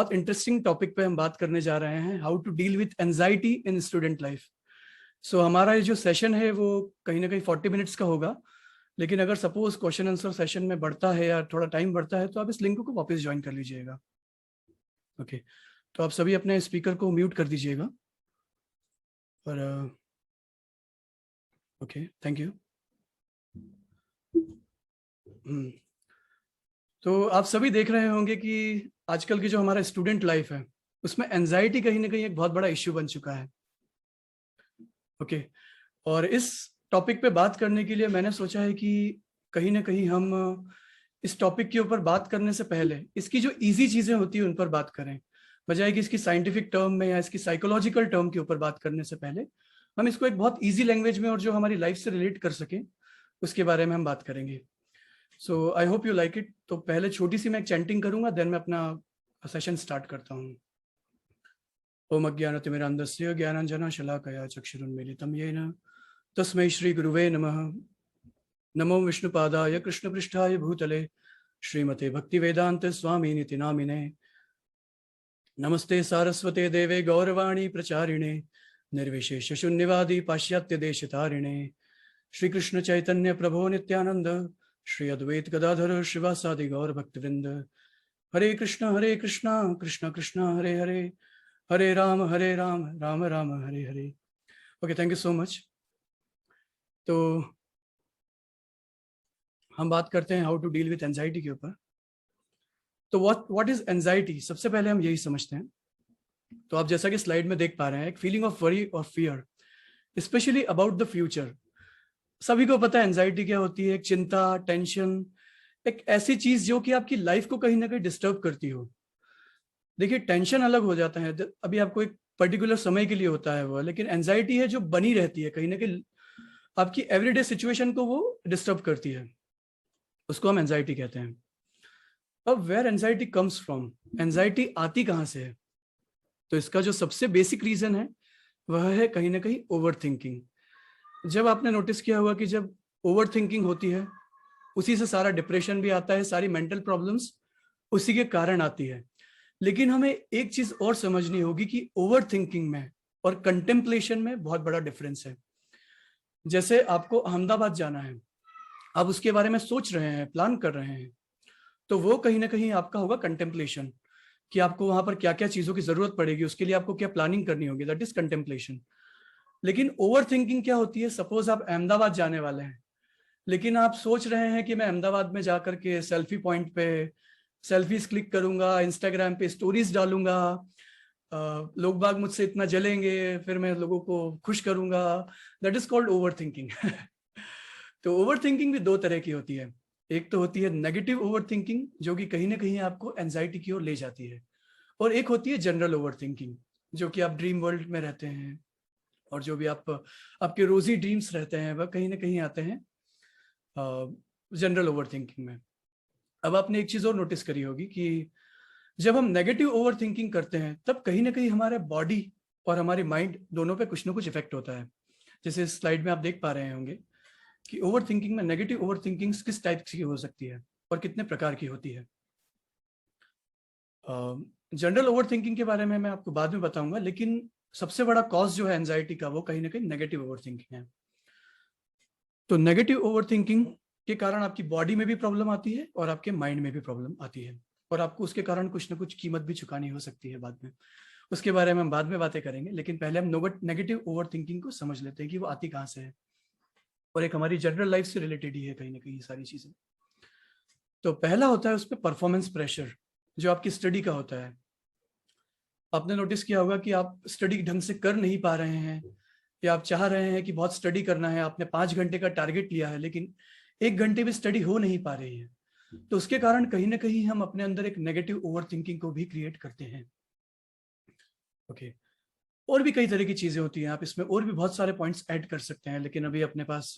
बहुत interesting topic पे हम बात करने जा रहे हैं, how to deal with anxiety in student life. So हमारा ये जो सेशन है वो कहीं ना कहीं 40 मिनट्स का होगा, लेकिन अगर सपोज क्वेश्चन आंसर सेशन में बढ़ता है या थोड़ा टाइम बढ़ता है तो आप इस लिंक को वापस ज्वाइन कर लीजिएगा। ओके, तो आप सभी अपने स्पीकर को म्यूट कर दीजिएगा और ओके, थैंक यू। तो आप सभी देख रहे होंगे कि आजकल की जो हमारा स्टूडेंट लाइफ है उसमें एंजाइटी कहीं ना कहीं एक बहुत बड़ा इश्यू बन चुका है। ओके, और इस टॉपिक पे बात करने के लिए मैंने सोचा है कि कहीं ना कहीं हम इस टॉपिक के ऊपर बात करने से पहले इसकी जो इजी चीजें होती है उन पर बात करें, बजाय कि इसकी साइंटिफिक टर्म में या इसकी साइकोलॉजिकल टर्म के ऊपर बात करने से पहले हम इसको एक बहुत इजी लैंग्वेज में और जो हमारी लाइफ से रिलेट कर सके उसके बारे में हम बात करेंगे। So I hope you like it. तो पहले छोटी सी मैं एक चैंटिंग करूंगा, देन मैं अपना सेशन स्टार्ट करता हूँ। ओम अज्ञानतिमिरान्धस्य ज्ञानाञ्जनशलाकया चक्षुरुन्मीलितं येन तस्मै श्री गुरुवे नमः। नमो विष्णुपादाय कृष्णपृष्ठाय भूतले श्रीमते भक्तिवेदांत स्वामिनिति नामिने। नमस्ते सारस्वते देवे गौरवाणी प्रचारिणे निर्विशेष शून्यवादी पाश्चात्य देशतारिणे। श्री कृष्ण चैतन्य प्रभो नित्यानंद श्री अद्वैत गदाधर श्रीवासादि गौर भक्तवृंद। Hare Krishna Krishna Krishna Hare Hare, Hare Rama Rama Rama Hare Hare. Okay, thank you so much. तो हम बात करते हैं how to deal with anxiety के ऊपर। तो व्हाट इज एंजाइटी, सबसे पहले हम यही समझते हैं। तो आप जैसा कि स्लाइड में देख पा रहे हैं, एक फीलिंग ऑफ वरी और fear specially about the future. सभी को पता है एंजाइटी क्या होती है, एक चिंता, टेंशन, एक ऐसी चीज जो कि आपकी लाइफ को कहीं ना कहीं डिस्टर्ब करती हो। देखिए, टेंशन अलग हो जाता है, अभी आपको एक पर्टिकुलर समय के लिए होता है वो, लेकिन एंजाइटी है जो बनी रहती है, कहीं ना कहीं आपकी एवरीडे सिचुएशन को वो डिस्टर्ब करती है, उसको हम एंजाइटी कहते हैं। अब where anxiety comes from, anxiety आती कहाँ से है? तो इसका जो सबसे बेसिक रीजन है वह है कहीं ना कहीं ओवर थिंकिंग। जब आपने नोटिस किया होगा कि जब ओवर थिंकिंग होती है उसी से सारा डिप्रेशन भी आता है, सारी मेंटल प्रॉब्लम्स उसी के कारण आती है। लेकिन हमें एक चीज और समझनी होगी कि ओवर थिंकिंग में और कंटेम्पलेशन में बहुत बड़ा डिफरेंस है। जैसे आपको अहमदाबाद जाना है, आप उसके बारे में सोच रहे हैं, प्लान कर रहे हैं, तो वो कहीं ना कहीं आपका होगा कंटेम्पलेशन, कि आपको वहां पर क्या क्या चीजों की जरूरत पड़ेगी, उसके लिए आपको क्या प्लानिंग करनी होगी, दैट इज कंटेम्पलेशन। लेकिन ओवर थिंकिंग क्या होती है? सपोज आप अहमदाबाद जाने वाले हैं, लेकिन आप सोच रहे हैं कि मैं अहमदाबाद में जाकर के सेल्फी पॉइंट पे सेल्फीज क्लिक करूंगा, इंस्टाग्राम पे स्टोरीज डालूंगा, लोग बाग मुझसे इतना जलेंगे, फिर मैं लोगों को खुश करूंगा। That is called over thinking. तो ओवर थिंकिंग भी दो तरह की होती है। एक तो होती है नेगेटिव ओवर थिंकिंग जो कि कहीं ना कहीं आपको एंजाइटी की ओर ले जाती है, और एक होती है जनरल ओवर थिंकिंग जो कि आप ड्रीम वर्ल्ड में रहते हैं, और जो भी आपके रोजी ड्रीम्स रहते हैं वह कहीं ना कहीं आते हैं जनरल ओवर थिंकिंग में। अब आपने एक चीज और नोटिस करी होगी कि जब हम नेगेटिव ओवर थिंकिंग करते हैं तब कहीं ना कहीं हमारे बॉडी और हमारी माइंड दोनों पे कुछ ना कुछ इफेक्ट होता है। जैसे इस स्लाइड में आप देख पा रहे होंगे कि ओवर थिंकिंग में नेगेटिव ओवर थिंकिंग किस टाइप की हो सकती है और कितने प्रकार की होती है। जनरल ओवर थिंकिंग के बारे में मैं आपको बाद में बताऊंगा, लेकिन सबसे बड़ा कॉज जो है एंजाइटी का वो कहीं ना कहीं नेगेटिव ओवर थिंकिंग है। तो नेगेटिव ओवर थिंकिंग के कारण आपकी बॉडी में भी प्रॉब्लम आती है और आपके माइंड में भी प्रॉब्लम आती है, और आपको उसके कारण कुछ ना कुछ कीमत भी चुकानी हो सकती है बाद में। उसके बारे में हम बाद में बातें करेंगे, लेकिन पहले हम नेगेटिव ओवर थिंकिंग को समझ लेते हैं कि वो आती कहाँ से है, और एक हमारी जनरल लाइफ से रिलेटेड ही है कहीं ना कहीं सारी चीजें। तो पहला होता है उस पर परफॉर्मेंस प्रेशर, जो आपकी स्टडी का होता है। आपने नोटिस किया होगा कि आप स्टडी ढंग से कर नहीं पा रहे हैं, या आप चाह रहे हैं कि बहुत स्टडी करना है, आपने 5 घंटे का टारगेट लिया है लेकिन 1 घंटे में स्टडी हो नहीं पा रही है। तो उसके कारण कहीं ना कहीं हम अपने अंदर एक नेगेटिव ओवर थिंकिंग को भी क्रिएट करते हैं। ओके, और भी कई तरह की चीजें होती हैं, आप इसमें और भी बहुत सारे पॉइंट्स ऐड कर सकते हैं, लेकिन अभी अपने पास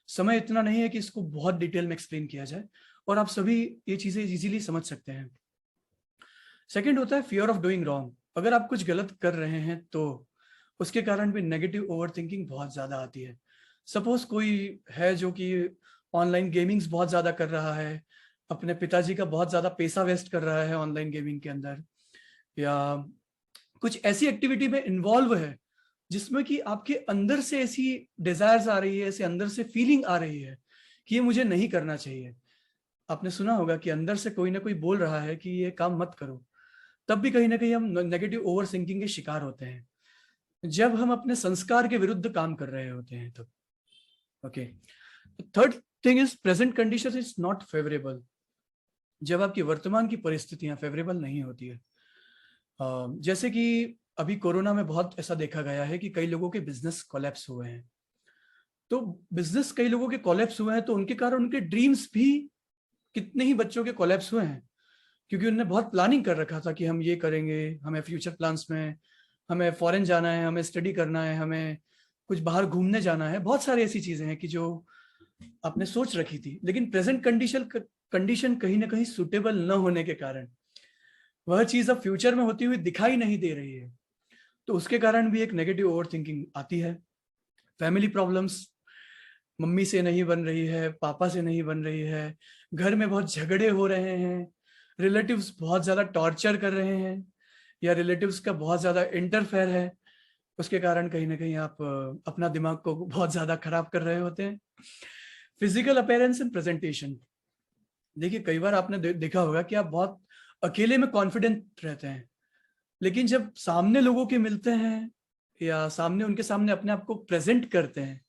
समय इतना नहीं है कि इसको बहुत डिटेल में एक्सप्लेन किया जाए, और आप सभी ये चीजें इजीली समझ सकते हैं। सेकंड होता है फियर ऑफ डूइंग रॉन्ग। अगर आप कुछ गलत कर रहे हैं तो उसके कारण भी नेगेटिव ओवर थिंकिंग बहुत ज्यादा आती है। सपोज कोई है जो कि ऑनलाइन गेमिंग्स बहुत ज्यादा कर रहा है, अपने पिताजी का बहुत ज्यादा पैसा वेस्ट कर रहा है ऑनलाइन गेमिंग के अंदर, या कुछ ऐसी एक्टिविटी में इन्वॉल्व है जिसमें कि आपके अंदर से ऐसी डिजायर्स आ रही है, ऐसे अंदर से फीलिंग आ रही है कि ये मुझे नहीं करना चाहिए। आपने सुना होगा कि अंदर से कोई ना कोई बोल रहा है कि ये काम मत करो, तब भी कहीं ना कहीं हम नेगेटिव ओवर थिंकिंग के शिकार होते हैं जब हम अपने संस्कार के विरुद्ध काम कर रहे होते हैं तब। Okay, third thing is present condition is not favourable. जब आपकी वर्तमान की परिस्थितियां फेवरेबल नहीं होती है, जैसे कि अभी कोरोना में बहुत ऐसा देखा गया है कि कई लोगों के बिजनेस कोलैप्स हुए हैं। तो बिजनेस कई लोगों के कोलैप्स हुए हैं तो उनके कारण उनके ड्रीम्स भी, कितने ही बच्चों के कोलैप्स हुए हैं क्योंकि उन्होंने बहुत प्लानिंग कर रखा था कि हम ये करेंगे, हमें फ्यूचर प्लान्स में हमें फॉरेन जाना है, हमें स्टडी करना है, हमें कुछ बाहर घूमने जाना है, बहुत सारी ऐसी चीजें हैं कि जो आपने सोच रखी थी, लेकिन प्रेजेंट कंडीशन कहीं ना कहीं सुटेबल न होने के कारण वह चीज अब फ्यूचर में होती हुई दिखाई नहीं दे रही है। तो उसके कारण भी एक नेगेटिव ओवर थिंकिंग आती है। फैमिली प्रॉब्लम्स, मम्मी से नहीं बन रही है, पापा से नहीं बन रही है, घर में बहुत झगड़े हो रहे हैं, रिलेटिव्स बहुत ज्यादा टॉर्चर कर रहे हैं, या रिलेटिव्स का बहुत ज्यादा इंटरफेयर है, उसके कारण कहीं ना कहीं आप अपना दिमाग को बहुत ज्यादा खराब कर रहे होते हैं। फिजिकल अपीयरेंस एंड प्रेजेंटेशन, देखिए कई बार आपने देखा होगा कि आप बहुत अकेले में कॉन्फिडेंट रहते हैं, लेकिन जब सामने लोगों के मिलते हैं या सामने उनके सामने अपने आप को प्रेजेंट करते हैं,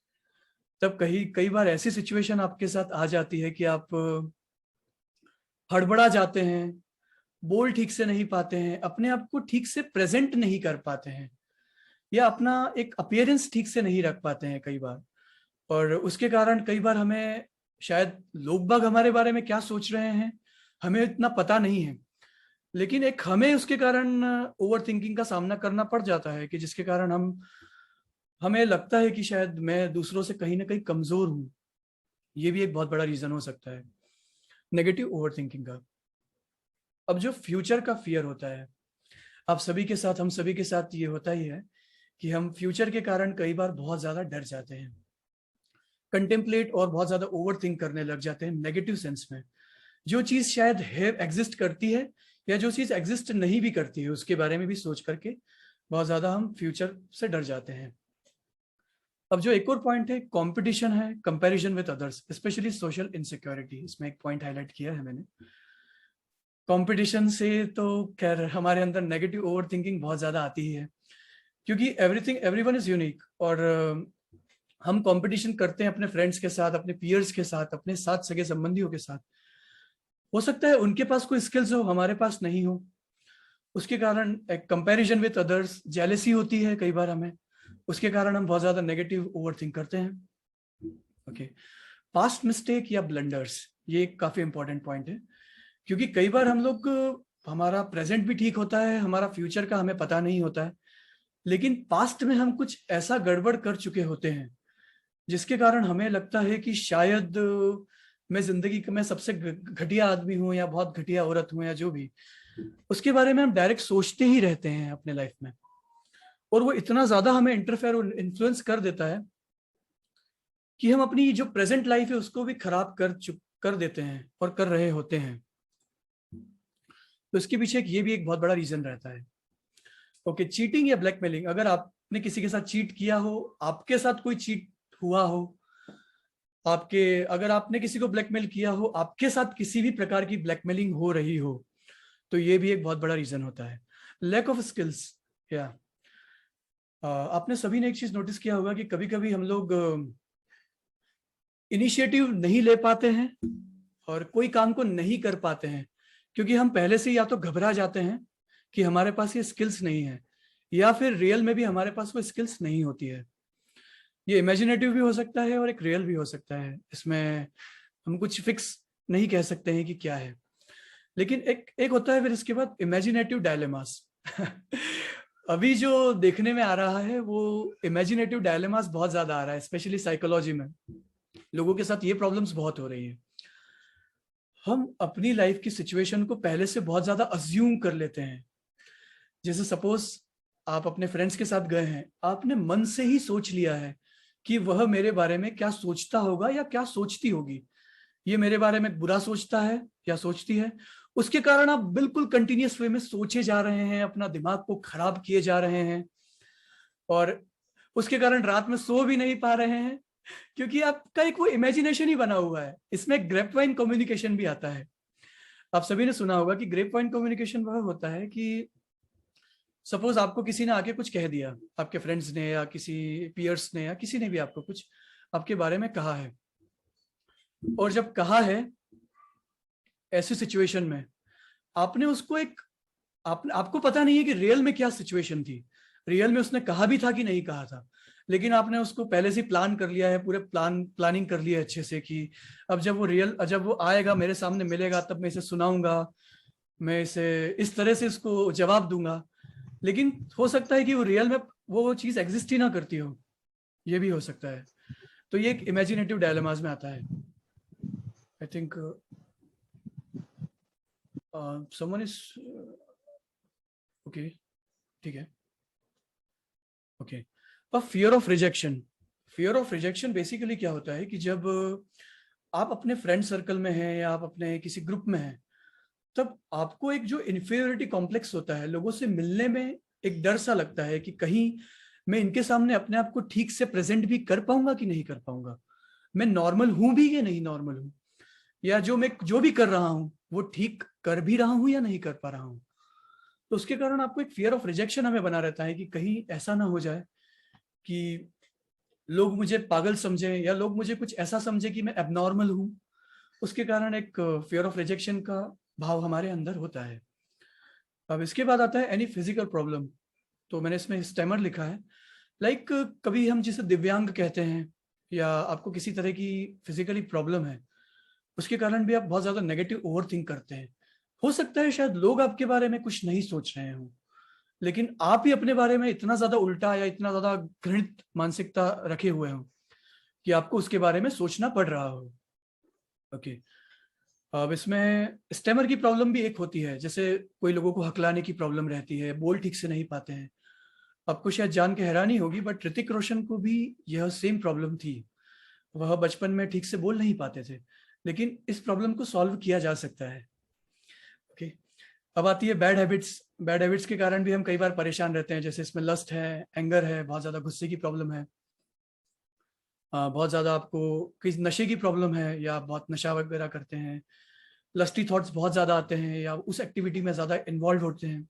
तब कई बार ऐसी सिचुएशन आपके साथ आ जाती है कि आप हड़बड़ा जाते हैं, बोल ठीक से नहीं पाते हैं, अपने आप को ठीक से प्रेजेंट नहीं कर पाते हैं, या अपना एक अपीयरेंस ठीक से नहीं रख पाते हैं कई बार। और उसके कारण कई बार हमें शायद लोग बाग हमारे बारे में क्या सोच रहे हैं हमें इतना पता नहीं है, लेकिन एक हमें उसके कारण ओवर थिंकिंग का सामना करना पड़ जाता है कि जिसके कारण हमें लगता है कि शायद मैं दूसरों से कहीं ना कहीं कमजोर हूं। ये भी एक बहुत बड़ा रीजन हो सकता है नेगेटिव ओवर थिंकिंग का। अब जो फ्यूचर का फियर होता है, आप सभी के साथ, हम सभी के साथ ये होता ही है कि हम फ्यूचर के कारण कई बार बहुत ज्यादा डर जाते हैं, कंटेम्पलेट और बहुत ज्यादा ओवर थिंक करने लग जाते हैं नेगेटिव सेंस में। जो चीज शायद है एग्जिस्ट करती है या जो चीज एग्जिस्ट नहीं भी करती है उसके बारे में भी सोच करके बहुत ज्यादा हम फ्यूचर से डर जाते हैं। अब जो एक और पॉइंट है, कंपटीशन है, comparison with others, specially social insecurity, इसमें एक पॉइंट हाईलाइट किया है मैंने। कंपटीशन से तो खैर हमारे अंदर नेगेटिव ओवर थिंकिंग बहुत ज्यादा आती ही है क्योंकि एवरीथिंग एवरीवन इज यूनिक, और हम कंपटीशन करते हैं अपने फ्रेंड्स के साथ, अपने पीयर्स के साथ, अपने साथ सगे संबंधियों के साथ। हो सकता है उनके पास कोई स्किल्स हो हमारे पास नहीं हो, उसके कारण एक कंपैरिजन विद अदर्स, जेलेसी होती है कई बार हमें, उसके कारण हम बहुत ज्यादा नेगेटिव ओवरथिंक करते हैं। ओके, पास्ट मिस्टेक या ब्लंडर्स, ये एक काफी इंपॉर्टेंट पॉइंट है क्योंकि कई बार हम लोग, हमारा प्रेजेंट भी ठीक होता है, हमारा फ्यूचर का हमें पता नहीं होता है, लेकिन पास्ट में हम कुछ ऐसा गड़बड़ कर चुके होते हैं जिसके कारण हमें लगता है कि शायद मैं जिंदगी में सबसे घटिया आदमी हूं या बहुत घटिया औरत हूं या जो भी, उसके बारे में हम डायरेक्ट सोचते ही रहते हैं अपने लाइफ में, और वो इतना ज्यादा हमें इंटरफेयर और इन्फ्लुएंस कर देता है कि हम अपनी जो प्रेजेंट लाइफ है उसको भी खराब कर देते हैं और कर रहे होते हैं। तो इसके पीछे ये भी एक बहुत बड़ा रीजन रहता है। ओके, चीटिंग या ब्लैकमेलिंग, अगर आपने किसी के साथ चीट किया हो, आपके साथ कोई चीट हुआ हो, अगर आपने किसी को ब्लैकमेल किया हो, आपके साथ किसी भी प्रकार की ब्लैकमेलिंग हो रही हो, तो ये भी एक बहुत बड़ा रीजन होता है। लैक ऑफ स्किल्स, या आपने सभी ने एक चीज नोटिस किया होगा कि कभी कभी हम लोग इनिशिएटिव नहीं ले पाते हैं और कोई काम को नहीं कर पाते हैं क्योंकि हम पहले से या तो घबरा जाते हैं कि हमारे पास ये स्किल्स नहीं है, या फिर रियल में भी हमारे पास वो स्किल्स नहीं होती है। ये इमेजिनेटिव भी हो सकता है और एक रियल भी हो सकता है, इसमें हम कुछ फिक्स नहीं कह सकते हैं कि क्या है। लेकिन एक एक होता है फिर इसके बाद इमेजिनेटिव डायलेमास अभी जो देखने में आ रहा है वो इमेजिनेटिव डायलेमास बहुत ज्यादा आ रहा है, स्पेशली साइकोलॉजी में लोगों के साथ ये प्रॉब्लम्स बहुत हो रही है। हम अपनी लाइफ की सिचुएशन को पहले से बहुत ज्यादा अज्यूम कर लेते हैं। जैसे सपोज आप अपने फ्रेंड्स के साथ गए हैं, आपने मन से ही सोच लिया है कि वह मेरे बारे में क्या सोचता होगा या क्या सोचती होगी, ये मेरे बारे में बुरा सोचता है या सोचती है, उसके कारण आप बिल्कुल कंटिन्यूअस वे में सोचे जा रहे हैं, अपना दिमाग को खराब किए जा रहे हैं, और उसके कारण रात में सो भी नहीं पा रहे हैं, क्योंकि आपका एक वो इमेजिनेशन ही बना हुआ है। इसमें ग्रेपवाइन कम्युनिकेशन भी आता है। आप सभी ने सुना होगा कि ग्रेपवाइन कम्युनिकेशन वह होता है कि सपोज आपको किसी ने आके कुछ कह दिया, आपके फ्रेंड्स ने या किसी पीयर्स ने या किसी ने भी आपको कुछ आपके बारे में कहा है, और जब कहा है ऐसी सिचुएशन में, आपने उसको आपको पता नहीं है कि रियल में क्या सिचुएशन थी, रियल में उसने कहा भी था कि नहीं कहा था, लेकिन आपने उसको पहले से प्लान कर लिया है, पूरे प्लानिंग कर लिया है अच्छे से कि अब जब वो आएगा मेरे सामने मिलेगा तब मैं इसे सुनाऊंगा, मैं इसे इस तरह से इसको जवाब दूंगा। लेकिन हो सकता है कि वो रियल में वो चीज एग्जिस्ट ही ना करती हो, ये भी हो सकता है। तो ये एक इमेजिनेटिव डायलेमास में आता है। I think someone is okay, ठीक है, ओके। अब फियर ऑफ रिजेक्शन बेसिकली क्या होता है कि जब आप अपने फ्रेंड सर्कल में हैं या आप अपने किसी ग्रुप में हैं, तब आपको एक जो इन्फीरियरिटी कॉम्प्लेक्स होता है, लोगों से मिलने में एक डर सा लगता है कि कहीं मैं इनके सामने अपने आप को ठीक से प्रेजेंट भी कर पाऊंगा कि नहीं कर पाऊंगा, मैं नॉर्मल हूं भी या नहीं नॉर्मल हूं, या मैं जो भी कर रहा हूं वो ठीक कर भी रहा हूं या नहीं कर पा रहा हूं। तो उसके कारण आपको एक फियर ऑफ रिजेक्शन हमें बना रहता है कि कहीं ऐसा ना हो जाए कि लोग मुझे पागल समझे या लोग मुझे कुछ ऐसा समझे कि मैं एबनॉर्मल हूं। उसके कारण एक फियर ऑफ रिजेक्शन का भाव हमारे अंदर होता है। अब इसके बाद आता है एनी फिजिकल प्रॉब्लम। तो मैंने इसमें स्टेमर लिखा है, लाइक कभी हम जिसे दिव्यांग कहते हैं, या आपको किसी तरह की फिजिकली प्रॉब्लम है, उसके कारण भी आप बहुत ज्यादा नेगेटिव ओवर थिंक करते हैं। हो सकता है शायद लोग आपके बारे में कुछ नहीं सोच रहे हो, लेकिन आप ही अपने बारे में इतना ज्यादा उल्टा या इतना ज्यादा घृणित मानसिकता रखे हुए हो कि आपको उसके बारे में सोचना पड़ रहा हो। ओके। अब इसमें स्टेमर की प्रॉब्लम भी एक होती है, जैसे कोई लोगों को हकलाने की प्रॉब्लम रहती है, बोल ठीक से नहीं पाते हैं। आपको शायद जान के हैरानी होगी, बट ऋतिक रोशन को भी यह सेम प्रॉब्लम थी। वह बचपन में ठीक से बोल नहीं पाते थे, लेकिन इस प्रॉब्लम को सॉल्व किया जा सकता है। ओके। अब आती है बैड हैबिट्स के कारण भी हम कई बार परेशान रहते हैं, जैसे इसमें लस्ट है, एंगर है, बहुत ज्यादा गुस्से की प्रॉब्लम है, बहुत ज्यादा आपको किसी नशे की प्रॉब्लम है, या आप बहुत नशा वगैरह करते हैं, लस्टी थॉट्स बहुत ज्यादा आते हैं, या उस एक्टिविटी में ज्यादा इन्वॉल्व होते हैं।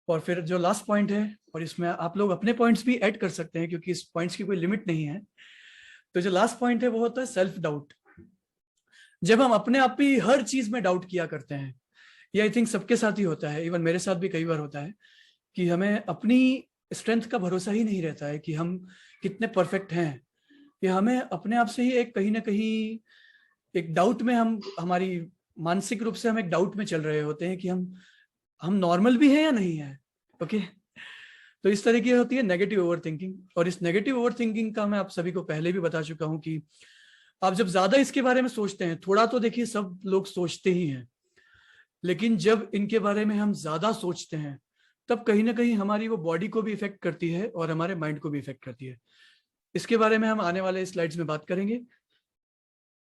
और फिर जो लास्ट पॉइंट है, और इसमें आप लोग अपने पॉइंट्स भी ऐड कर सकते हैं क्योंकि इस पॉइंट्स की कोई लिमिट नहीं है। तो जो लास्ट पॉइंट है वो होता है सेल्फ डाउट। जब हम अपने आप ही हर चीज में डाउट किया करते हैं, ये आई थिंक सबके साथ ही होता है, इवन मेरे साथ भी कई बार होता है कि हमें अपनी स्ट्रेंथ का भरोसा ही नहीं रहता है कि हम कितने परफेक्ट हैं, कि हमें अपने आप से ही एक कहीं ना कहीं एक डाउट में हमारी मानसिक रूप से हम एक डाउट में चल रहे होते हैं कि हम नॉर्मल भी हैं या नहीं है। ओके। तो इस तरह की होती है नेगेटिव ओवर थिंकिंग। और इस नेगेटिव ओवर थिंकिंग का मैं आप सभी को पहले भी बता चुका हूं कि आप जब ज्यादा इसके बारे में सोचते हैं, थोड़ा तो देखिए सब लोग सोचते ही हैं, लेकिन जब इनके बारे में हम ज्यादा सोचते हैं तब कहीं ना कहीं हमारी वो बॉडी को भी इफेक्ट करती है और हमारे माइंड को भी इफेक्ट करती है। इसके बारे में हम आने वाले स्लाइड्स में बात करेंगे।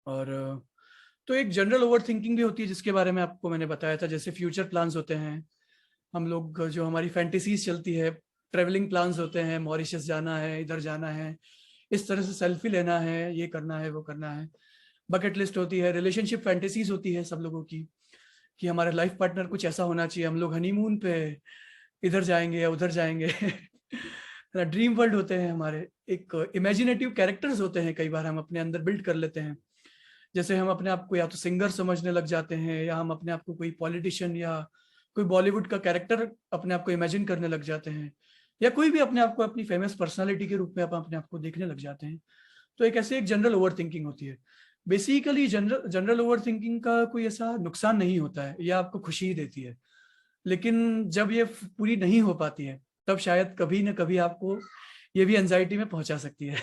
और तो एक जनरल ओवर थिंकिंग भी होती है जिसके बारे में आपको मैंने बताया था, जैसे फ्यूचर प्लान्स होते हैं, हम लोग जो हमारी फैंटेसीज चलती है, ट्रेवलिंग प्लान्स होते हैं, मॉरिशस जाना है, इधर जाना है, इस तरह से सेल्फी लेना है, ये करना है, वो करना है। बकेट लिस्ट होती है, रिलेशनशिप फैंटेसीज होती है सब लोगों की कि हमारे लाइफ पार्टनर कुछ ऐसा होना चाहिए, हम लोग हनीमून पे इधर जाएंगे या उधर जाएंगे। ड्रीम वर्ल्ड होते हैं हमारे, एक इमेजिनेटिव कैरेक्टर्स होते हैं, कई बार हम अपने अंदर बिल्ड कर लेते हैं। जैसे हम अपने आप को या तो सिंगर समझने लग जाते हैं, या हम अपने आप को कोई पॉलिटिशियन या कोई बॉलीवुड का कैरेक्टर अपने आप को इमेजिन करने लग जाते हैं, या कोई भी अपने आप को अपनी फेमस पर्सनालिटी के रूप में आप अपने आप को देखने लग जाते हैं। तो एक ऐसे एक जनरल ओवर थिंकिंग होती है। बेसिकली जनरल ओवर थिंकिंग का कोई ऐसा नुकसान नहीं होता है, यह आपको खुशी ही देती है, लेकिन जब ये पूरी नहीं हो पाती है तब शायद कभी ना कभी आपको ये भी एंजाइटी में पहुंचा सकती है।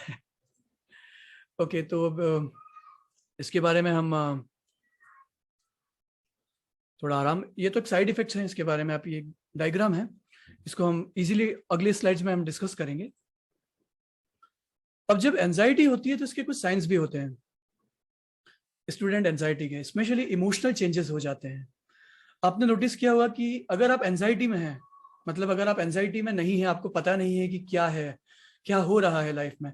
ओके। तो अब इसके बारे में हम थोड़ा आराम, ये तो एक साइड इफेक्ट्स हैं, इसके बारे में आप, ये डायग्राम है, इसको हम इजीली अगले स्लाइड्स में हम डिस्कस करेंगे। अब जब एंजाइटी होती है तो इसके कुछ साइंस भी होते हैं। स्टूडेंट एंजाइटी के, स्पेशली इमोशनल चेंजेस हो जाते हैं। आपने नोटिस किया होगा कि अगर आप एंजाइटी में हैं, मतलब अगर आप एंजाइटी में नहीं है, आपको पता नहीं है कि क्या है, क्या हो रहा है लाइफ में,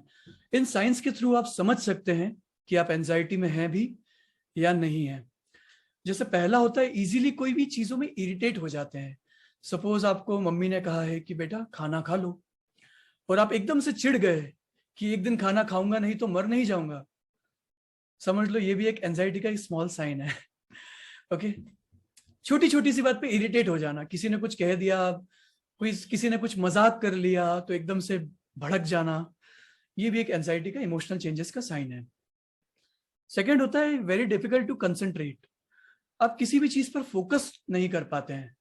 इन साइंस के थ्रू आप समझ सकते हैं कि आप एंजाइटी में हैं भी या नहीं है। जैसे पहला होता है, इजीली कोई भी चीजों में इरिटेट हो जाते हैं। सपोज आपको मम्मी ने कहा है कि बेटा खाना खा लो, और आप एकदम से चिढ़ गए कि एक दिन खाना खाऊंगा नहीं तो मर नहीं जाऊंगा। समझ लो ये भी एक एंजाइटी का एक स्मॉल साइन है। ओके, छोटी छोटी सी बात पे इरिटेट हो जाना, किसी ने कुछ कह दिया, किसी ने कुछ मजाक कर लिया तो एकदम से भड़क जाना, ये भी एक एंजाइटी का इमोशनल चेंजेस का साइन है। सेकंड होता है वेरी डिफिकल्ट टू कंसंट्रेट। आप किसी भी चीज पर फोकस नहीं कर पाते हैं।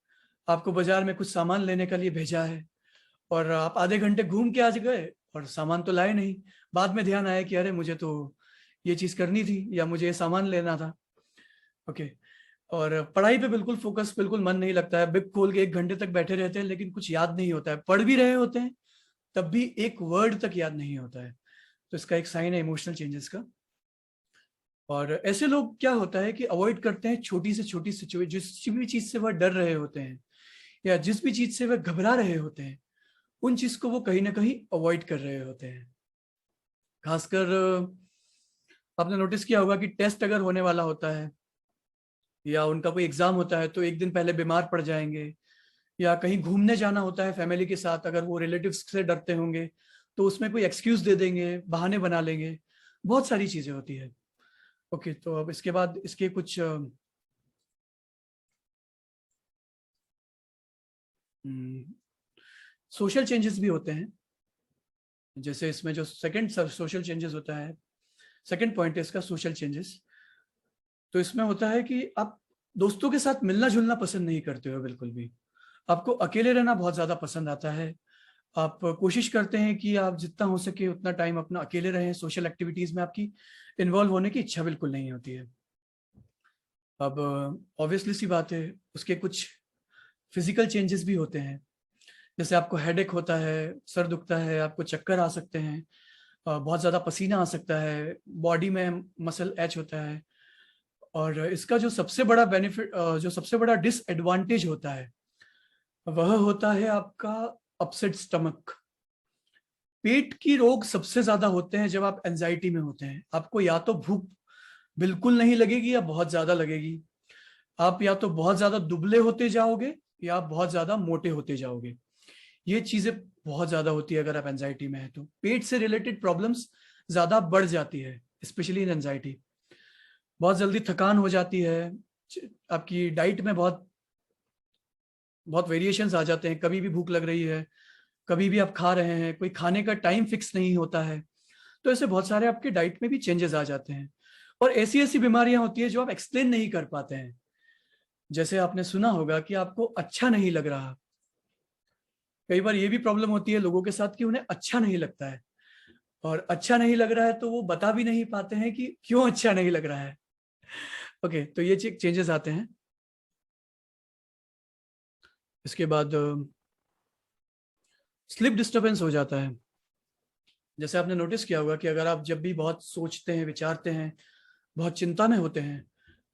आपको बाजार में कुछ सामान लेने के लिए भेजा है और आप आधे घंटे घूम के आज गए और सामान तो लाए नहीं, बाद में ध्यान आया कि अरे मुझे तो ये चीज करनी थी या मुझे ये सामान लेना था। ओके, और पढ़ाई पे बिल्कुल फोकस, बिल्कुल मन नहीं लगता है, बुक खोल के 1 घंटे तक बैठे रहते हैं लेकिन कुछ याद नहीं होता है, पढ़ भी रहे होते हैं तब भी एक वर्ड तक याद नहीं होता है। तो इसका एक साइन है इमोशनल चेंजेस का। और ऐसे लोग क्या होता है कि अवॉइड करते हैं छोटी से छोटी सिचुएशन, जिस भी चीज से वह डर रहे होते हैं या जिस भी चीज से वह घबरा रहे होते हैं, उन चीज को वो कहीं ना कहीं अवॉइड कर रहे होते हैं। खासकर आपने नोटिस किया होगा कि टेस्ट अगर होने वाला होता है या उनका कोई एग्जाम होता है तो एक दिन पहले बीमार पड़ जाएंगे, या कहीं घूमने जाना होता है फैमिली के साथ, अगर वो रिलेटिव्स से डरते होंगे तो उसमें कोई एक्सक्यूज दे देंगे, बहाने बना लेंगे, बहुत सारी चीजें होती है। ओके, तो अब इसके बाद इसके कुछ सोशल चेंजेस भी होते हैं। जैसे इसमें जो सेकंड सोशल चेंजेस होता है, सेकंड पॉइंट है इसका सोशल चेंजेस। तो इसमें होता है कि आप दोस्तों के साथ मिलना जुलना पसंद नहीं करते हो बिल्कुल भी, आपको अकेले रहना बहुत ज्यादा पसंद आता है। आप कोशिश करते हैं कि आप जितना हो सके उतना टाइम अपना अकेले रहें, सोशल एक्टिविटीज में आपकी इन्वॉल्व होने की इच्छा बिल्कुल नहीं होती है। अब ऑब्वियसली सी बात है, उसके कुछ फिजिकल चेंजेस भी होते हैं। जैसे आपको हेडेक होता है, सर दुखता है, आपको चक्कर आ सकते हैं, बहुत ज्यादा पसीना आ सकता है, बॉडी में मसल एच होता है। और इसका जो सबसे बड़ा बेनिफिट, जो सबसे बड़ा डिसएडवांटेज होता है वह होता है आपका अपसेट स्टमक। पेट की रोग सबसे ज्यादा होते हैं जब आप एंजाइटी में होते हैं। आपको या तो भूख बिल्कुल नहीं लगेगी या बहुत ज्यादा लगेगी। आप या तो बहुत ज्यादा दुबले होते जाओगे या आप बहुत ज्यादा मोटे होते जाओगे। ये चीजें बहुत ज्यादा होती है अगर आप एंजाइटी में है तो। पेट से रिलेटेड प्रॉब्लम्स ज्यादा बढ़ जाती है, स्पेशली इन एंजाइटी। बहुत जल्दी थकान हो जाती है, आपकी डाइट में बहुत बहुत वेरिएशंस आ जाते हैं, कभी भी भूख लग रही है, कभी भी आप खा रहे हैं, कोई खाने का टाइम फिक्स नहीं होता है। तो ऐसे बहुत सारे आपके डाइट में भी चेंजेस आ जाते हैं। और ऐसी ऐसी बीमारियां होती है जो आप एक्सप्लेन नहीं कर पाते हैं। जैसे आपने सुना होगा कि आपको अच्छा नहीं लग रहा। कई बार ये भी प्रॉब्लम होती है लोगों के साथ कि उन्हें अच्छा नहीं लगता है, और अच्छा नहीं लग रहा है तो वो बता भी नहीं पाते हैं कि क्यों अच्छा नहीं लग रहा है। ओके, तो ये चेंजेस आते हैं। इसके बाद स्लिप डिस्टरबेंस हो जाता है। जैसे आपने नोटिस किया होगा कि अगर आप जब भी बहुत सोचते हैं, विचारते हैं, बहुत चिंता में होते हैं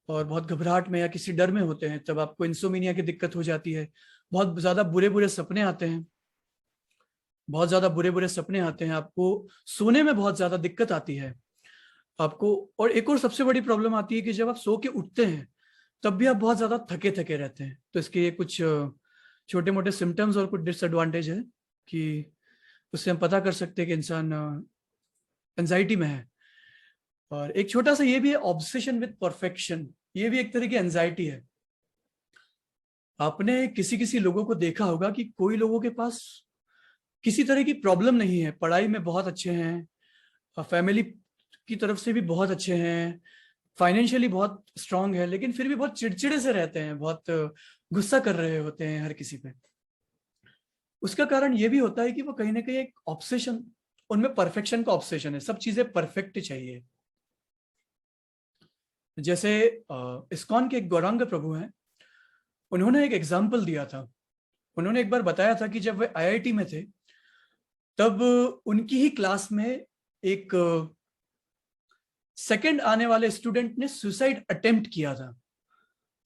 और बहुत घबराहट में या किसी डर में होते हैं, तब आपको इंसोमिनिया की दिक्कत हो जाती है। बहुत ज्यादा बुरे बुरे सपने आते हैं, बहुत ज्यादा बुरे बुरे सपने आते हैं, आपको सोने में बहुत ज्यादा दिक्कत आती है आपको। और एक और सबसे बड़ी प्रॉब्लम आती है कि जब आप सो के उठते हैं तब भी आप बहुत ज्यादा थके थके रहते हैं। तो इसके ये कुछ छोटे मोटे सिम्टम्स और कुछ डिसएडवांटेज है कि उससे हम पता कर सकते हैं कि इंसान एंजाइटी में है। और एक छोटा सा ये भी है, ऑब्सेशन विद परफेक्शन। ये भी एक तरह की एंजाइटी है। आपने किसी किसी लोगों को देखा होगा कि कोई लोगों के पास किसी तरह की प्रॉब्लम नहीं है, पढ़ाई में बहुत अच्छे हैं, फैमिली की तरफ से भी बहुत अच्छे हैं, फाइनेंशियली बहुत स्ट्रांग है, लेकिन फिर भी बहुत चिड़चिड़े से रहते हैं, बहुत गुस्सा कर रहे होते हैं हर किसी पे। उसका कारण ये भी होता है कि वो कहीं ना कहीं एक ऑब्सेशन, उनमें परफेक्शन का ऑब्सेशन है, सब चीजें परफेक्ट चाहिए। जैसे इस्कॉन के एक गौरांग प्रभु हैं, उन्होंने एक एग्जाम्पल दिया था। उन्होंने एक बार बताया था कि जब वे आईआईटी में थे तब उनकी ही क्लास में एक सेकंड आने वाले स्टूडेंट ने सुसाइड अटेम्प्ट किया था,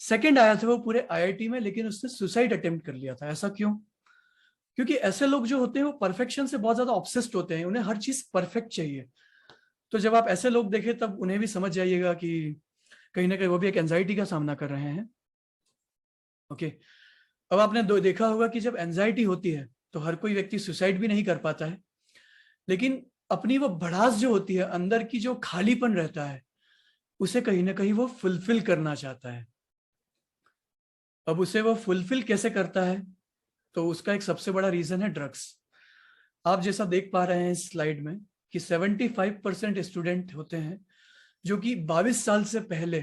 सेकंड आया था वो पूरे आईआईटी में, लेकिन उसने सुसाइड अटेम्प्ट कर लिया था। ऐसा क्यों? क्योंकि ऐसे लोग जो होते हैं वो परफेक्शन से बहुत ज्यादा ऑब्सेस्ड होते हैं, उन्हें हर चीज परफेक्ट चाहिए। तो जब आप ऐसे लोग देखें तब उन्हें भी समझ जाइएगा कि कहीं ना कहीं वो भी एक एंजाइटी का सामना कर रहे हैं। ओके, अब आपने देखा होगा कि जब एंजाइटी होती है तो हर कोई व्यक्ति सुसाइड भी नहीं कर पाता है, लेकिन अपनी वो भड़ास जो होती है, अंदर की जो खालीपन रहता है, उसे कहीं ना कहीं वो फुलफिल करना चाहता है। अब उसे वो फुलफिल कैसे करता है? तो उसका एक सबसे बड़ा रीजन है ड्रग्स। आप जैसा देख पा रहे हैं इस स्लाइड में कि 75% स्टूडेंट होते हैं जो कि 22 साल से पहले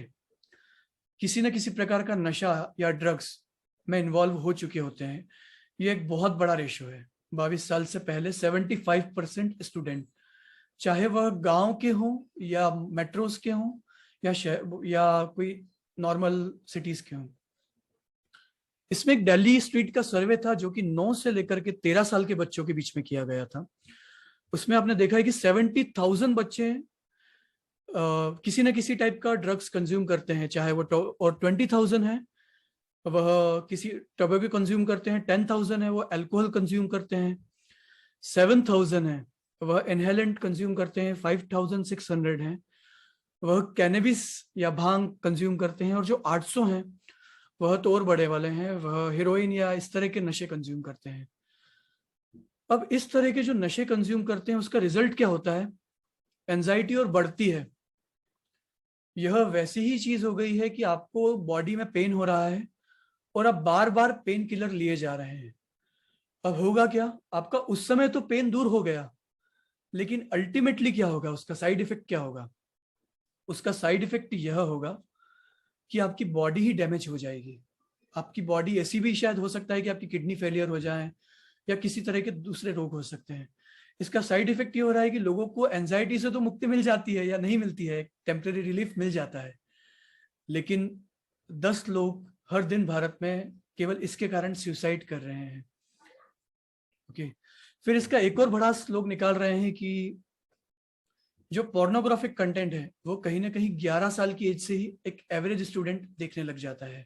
किसी न किसी प्रकार का नशा या ड्रग्स में इन्वॉल्व हो चुके होते हैं। ये एक बहुत बड़ा रेशो है। 22 साल से पहले 75% स्टूडेंट, चाहे वह गांव के हों या मेट्रोज के हों या या कोई नॉर्मल सिटीज के हों। इसमें एक दिल्ली स्ट्रीट का सर्वे था जो कि 9 से लेकर के 13 साल के बच्चों के बीच में किया गया था। उसमें आपने देखा है कि 70,000 बच्चे किसी न किसी टाइप का ड्रग्स कंज्यूम करते हैं, चाहे वो और 20,000 है वह किसी टोबैको कंज्यूम करते हैं, 10,000 है वो अल्कोहल कंज्यूम करते हैं, 7,000 है वह इनहेलेंट कंज्यूम करते हैं, 5,600 है वह कैनेबिस या भांग कंज्यूम करते हैं, और जो 800 हैं वह तो और बड़े वाले हैं, वह हीरोइन या इस तरह के नशे कंज्यूम करते हैं। अब इस तरह के जो नशे कंज्यूम करते हैं उसका रिजल्ट क्या होता है? एंजाइटी और बढ़ती है। यह वैसी ही चीज हो गई है कि आपको बॉडी में पेन हो रहा है और आप बार बार पेन किलर लिए जा रहे हैं। अब होगा क्या? आपका उस समय तो पेन दूर हो गया, लेकिन अल्टीमेटली क्या होगा? उसका साइड इफेक्ट क्या होगा? उसका साइड इफेक्ट यह होगा कि आपकी बॉडी ही डैमेज हो जाएगी। आपकी बॉडी ऐसी भी शायद हो सकता है कि आपकी किडनी फेलियर हो जाए या किसी तरह के दूसरे रोग हो सकते हैं। इसका साइड इफेक्ट ये हो रहा है कि लोगों को एंजाइटी से तो मुक्ति मिल जाती है या नहीं मिलती है, टेम्परेरी रिलीफ मिल जाता है, लेकिन 10 लोग हर दिन भारत में केवल इसके कारण सुसाइड कर रहे हैं। ओके, फिर इसका एक और भड़ास लोग निकाल रहे हैं कि जो पोर्नोग्राफिक कंटेंट है वो कहीं ना कहीं 11 साल की एज से ही एक एवरेज स्टूडेंट देखने लग जाता है,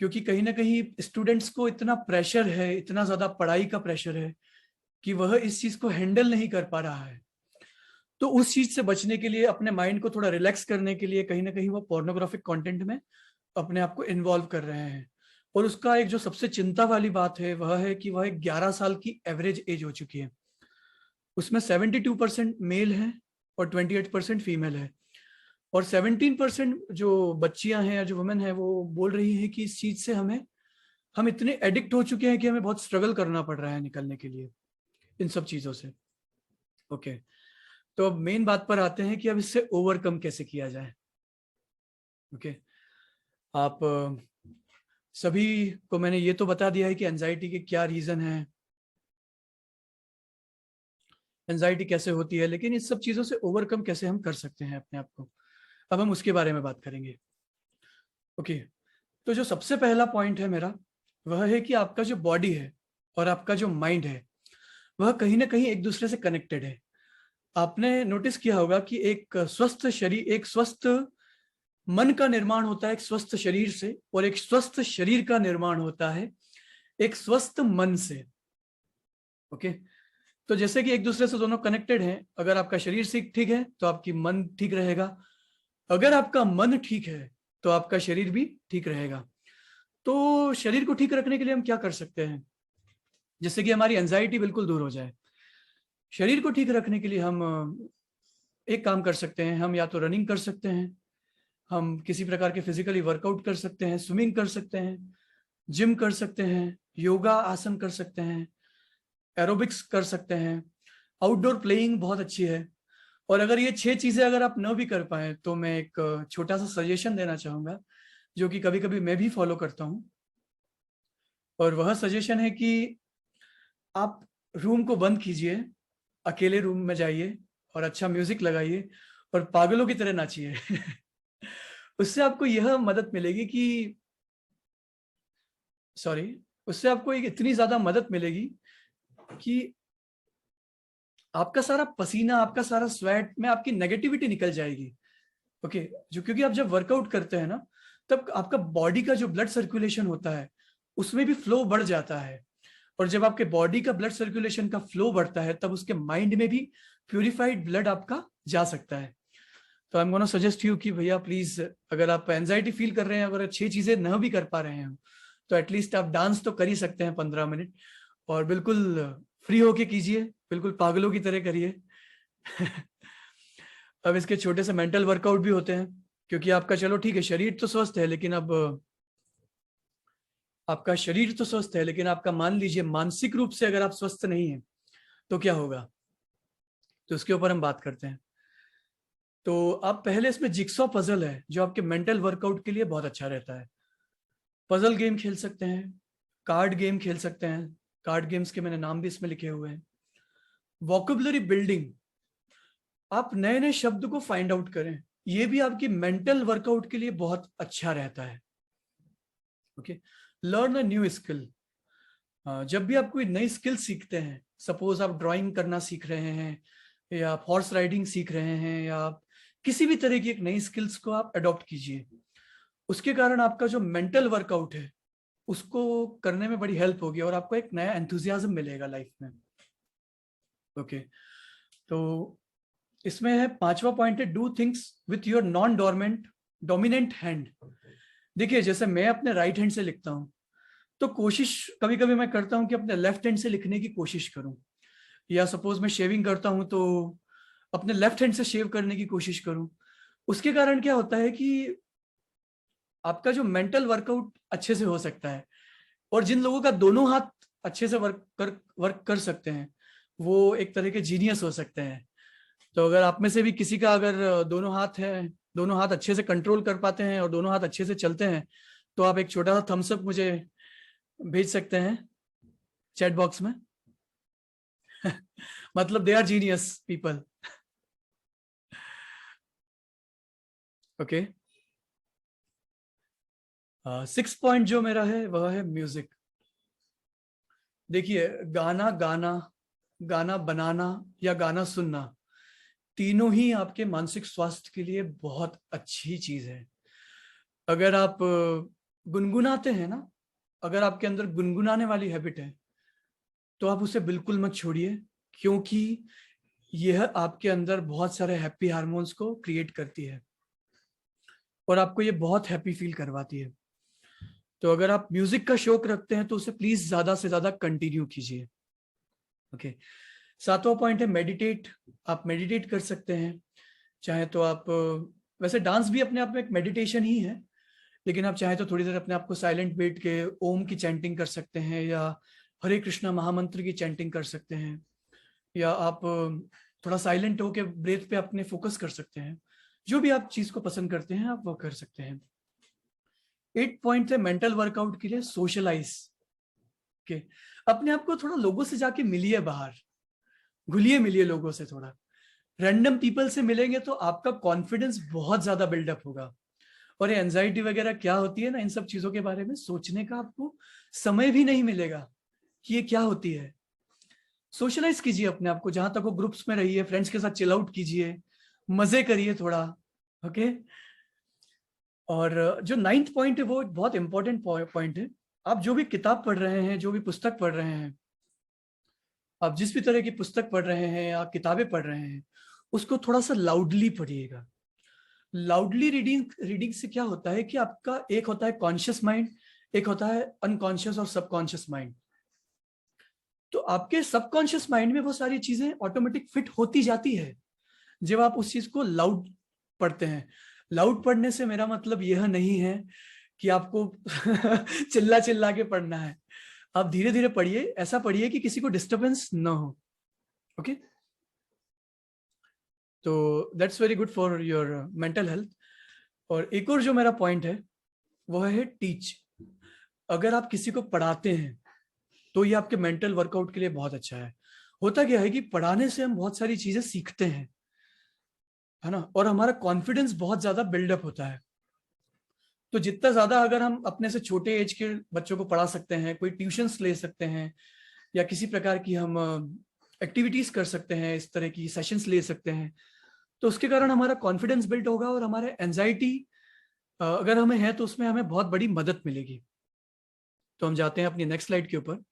क्योंकि कहीं ना कहीं स्टूडेंट्स को इतना प्रेशर है, इतना ज्यादा पढ़ाई का प्रेशर है कि वह इस चीज को हैंडल नहीं कर पा रहा है। तो उस चीज से बचने के लिए, अपने माइंड को थोड़ा रिलैक्स करने के लिए कहीं ना कहीं वो पोर्नोग्राफिक कंटेंट में अपने आप को इन्वॉल्व कर रहे हैं। और उसका एक जो सबसे चिंता वाली बात है वह है कि वह एक 11 साल की एवरेज एज हो चुकी है। उसमें 72% मेल है और 28% फीमेल है, और 17% जो बच्चियां हैं या जो वुमेन है वो बोल रही है कि इस चीज से हम इतने एडिक्ट हो चुके हैं कि हमें बहुत स्ट्रगल करना पड़ रहा है निकलने के लिए इन सब चीजों से। ओके, तो अब मेन बात पर आते हैं कि अब इससे ओवरकम कैसे किया जाए। ओके, आप सभी को मैंने ये तो बता दिया है कि एंजाइटी के क्या रीजन है, एंजाइटी कैसे होती है, लेकिन इस सब चीजों से ओवरकम कैसे हम कर सकते हैं अपने आप को, अब हम उसके बारे में बात करेंगे। ओके, तो जो सबसे पहला पॉइंट है मेरा वह है कि आपका जो बॉडी है और आपका जो माइंड है वह कहीं ना कहीं एक दूसरे से कनेक्टेड है। आपने नोटिस किया होगा कि एक स्वस्थ शरीर, एक स्वस्थ मन का निर्माण होता है एक स्वस्थ शरीर से, और एक स्वस्थ शरीर का निर्माण होता है एक स्वस्थ मन से। ओके, तो जैसे कि एक दूसरे से दोनों कनेक्टेड हैं, अगर आपका शरीर से ठीक है तो आपकी मन ठीक रहेगा, अगर आपका मन ठीक है तो आपका शरीर भी ठीक रहेगा। तो शरीर को ठीक रखने के लिए हम क्या कर सकते हैं जिससे कि हमारी एंजाइटी बिल्कुल दूर हो जाए? शरीर को ठीक रखने के लिए हम एक काम कर सकते हैं, हम या तो रनिंग कर सकते हैं, हम किसी प्रकार के फिजिकली वर्कआउट कर सकते हैं, स्विमिंग कर सकते हैं, जिम कर सकते हैं, योगा आसन कर सकते हैं, एरोबिक्स कर सकते हैं, आउटडोर प्लेइंग बहुत अच्छी है। और अगर ये 6 चीजें अगर आप न भी कर पाए तो मैं एक छोटा सा सजेशन देना चाहूंगा जो कि कभी कभी मैं भी फॉलो करता हूं, और वह सजेशन है कि आप रूम को बंद कीजिए, अकेले रूम में जाइए और अच्छा म्यूजिक लगाइए और पागलों की तरह नाचिए। उससे आपको यह मदद मिलेगी कि सॉरी उससे आपको एक इतनी ज्यादा मदद मिलेगी कि आपका सारा पसीना, आपका सारा स्वेट में आपकी नेगेटिविटी निकल जाएगी। ओके जो क्योंकि आप जब वर्कआउट करते हैं ना, तब आपका बॉडी का जो ब्लड सर्कुलेशन होता है उसमें भी फ्लो बढ़ जाता है, और जब आपके बॉडी का ब्लड सर्कुलेशन का फ्लो बढ़ता है तब उसके माइंड में भी प्यूरिफाइड ब्लड आपका जा सकता है। तो I am gonna suggest you कि भैया प्लीज, अगर आप एंजाइटी फील कर रहे हैं, अगर 6 चीजें न भी कर पा रहे हैं तो एटलीस्ट आप डांस तो कर ही सकते हैं 15 मिनट, और बिल्कुल फ्री होके कीजिए, बिल्कुल पागलों की तरह करिए। अब इसके छोटे से मेंटल वर्कआउट भी होते हैं, क्योंकि आपका चलो ठीक है शरीर तो स्वस्थ है, लेकिन अब आपका शरीर तो स्वस्थ है लेकिन आपका मान लीजिए मानसिक रूप से अगर आप स्वस्थ नहीं है तो क्या होगा, तो उसके ऊपर हम बात करते हैं। तो आप पहले इसमें जिक्सॉ पजल है जो आपके मेंटल वर्कआउट के लिए बहुत अच्छा रहता है। पजल गेम खेल सकते हैं, कार्ड गेम खेल सकते हैं, कार्ड गेम्स के मैंने नाम भी इसमें लिखे हुए हैं। वोकेबुलरी बिल्डिंग, आप नए नए शब्द को फाइंड आउट करें, ये भी आपकी मेंटल वर्कआउट के लिए बहुत अच्छा रहता है। Okay, learn a new skill, जब भी आप कोई नई स्किल सीखते हैं, सपोज आप ड्राइंग करना सीख रहे हैं, या आप हॉर्स राइडिंग सीख रहे हैं, या आप किसी भी तरह की एक नई स्किल्स को आप अडॉप्ट कीजिए, उसके कारण आपका जो मेंटल वर्कआउट है उसको करने में बड़ी हेल्प होगी और आपको एक नया एंथुजियाज्म मिलेगा लाइफ में। ओके, तो इसमें है 5वां पॉइंट है do things with your non dormant dominant hand. देखिए जैसे मैं अपने राइट हैंड से लिखता हूं, तो कोशिश कभी कभी मैं करता हूं कि अपने लेफ्ट हैंड से लिखने की कोशिश करूं, या सपोज मैं शेविंग करता हूं तो अपने लेफ्ट हैंड से शेव करने की कोशिश करूं। उसके कारण क्या होता है कि आपका जो मेंटल वर्कआउट अच्छे से हो सकता है, और जिन लोगों का दोनों हाथ अच्छे से वर्क कर सकते हैं वो एक तरह के जीनियस हो सकते हैं। तो अगर आप में से भी किसी का अगर दोनों हाथ है, दोनों हाथ अच्छे से कंट्रोल कर पाते हैं और दोनों हाथ अच्छे से चलते हैं, तो आप एक छोटा सा थम्स अप मुझे भेज सकते हैं चैट बॉक्स में। मतलब they are genius people. Okay, 6 point जो मेरा है वह है म्यूजिक। देखिए गाना गाना, गाना बनाना या गाना सुनना, तीनों ही आपके मानसिक स्वास्थ्य के लिए बहुत अच्छी चीज है। अगर आप गुनगुनाते हैं ना, अगर आपके अंदर गुनगुनाने वाली हैबिट है तो आप उसे बिल्कुल मत छोड़िए, क्योंकि यह आपके अंदर बहुत सारे हैप्पी हार्मोन्स को क्रिएट करती है और आपको ये बहुत हैप्पी फील करवाती है। तो अगर आप म्यूजिक का शौक रखते हैं तो उसे प्लीज ज्यादा से ज्यादा कंटिन्यू कीजिए। ओके, 7वां पॉइंट है मेडिटेट। आप मेडिटेट कर सकते हैं, चाहे तो आप वैसे डांस भी अपने आप में एक मेडिटेशन ही है, लेकिन आप चाहे तो थोड़ी देर अपने आप को साइलेंट बैठ के ओम की चैंटिंग कर सकते हैं, या हरे कृष्णा महामंत्र की चैंटिंग कर सकते हैं, या आप थोड़ा साइलेंट होके ब्रेथ पे अपने फोकस कर सकते हैं। जो भी आप चीज को पसंद करते हैं आप वो कर सकते हैं। 8 पॉइंट है मेंटल वर्कआउट के लिए सोशलाइज के, अपने आप को थोड़ा लोगों से जाके मिलिए, बाहर घुलिए मिलिए लोगों से, थोड़ा रैंडम पीपल से मिलेंगे तो आपका कॉन्फिडेंस बहुत ज्यादा बिल्डअप होगा। और ये एंजाइटी वगैरह क्या होती है ना, इन सब चीजों के बारे में सोचने का आपको समय भी नहीं मिलेगा कि ये क्या होती है। सोशलाइज कीजिए अपने आप को, जहां तक वो ग्रुप्स में रहिए, फ्रेंड्स के साथ चिल आउट कीजिए, मजे करिए थोड़ा। ओके, और जो 9th पॉइंट है वो बहुत इंपॉर्टेंट पॉइंट है। आप जो भी किताब पढ़ रहे हैं, जो भी पुस्तक पढ़ रहे हैं, आप जिस भी तरह की पुस्तक पढ़ रहे हैं या किताबें पढ़ रहे हैं, उसको थोड़ा सा लाउडली पढ़िएगा। लाउडली रीडिंग रीडिंग से क्या होता है कि आपका एक होता है कॉन्शियस माइंड, एक होता है अनकॉन्शियस और सबकॉन्शियस माइंड। तो आपके सबकॉन्शियस माइंड में वो सारी चीजें ऑटोमेटिक फिट होती जाती है जब आप उस चीज को लाउड पढ़ते हैं। लाउड पढ़ने से मेरा मतलब यह नहीं है कि आपको चिल्ला चिल्ला के पढ़ना है। आप धीरे धीरे पढ़िए, ऐसा पढ़िए कि किसी को डिस्टरबेंस ना हो। ओके, तो that's very good for your mental health. और एक और जो मेरा पॉइंट है वह है टीच। अगर आप किसी को पढ़ाते हैं तो ये आपके मेंटल वर्कआउट के लिए बहुत अच्छा है। होता क्या है कि पढ़ाने से हम बहुत सारी चीजें सीखते हैं, है ना, और हमारा कॉन्फिडेंस बहुत ज्यादा बिल्डअप होता है। तो जितना ज्यादा अगर हम अपने से छोटे एज के बच्चों को पढ़ा सकते हैं, कोई ट्यूशंस ले सकते हैं, या किसी प्रकार की हम एक्टिविटीज कर सकते हैं, इस तरह की सेशंस ले सकते हैं, तो उसके कारण हमारा कॉन्फिडेंस बिल्ड होगा और हमारे एंजाइटी अगर हमें है तो उसमें हमें बहुत बड़ी मदद मिलेगी। तो हम जाते हैं अपनी नेक्स्ट स्लाइड के ऊपर।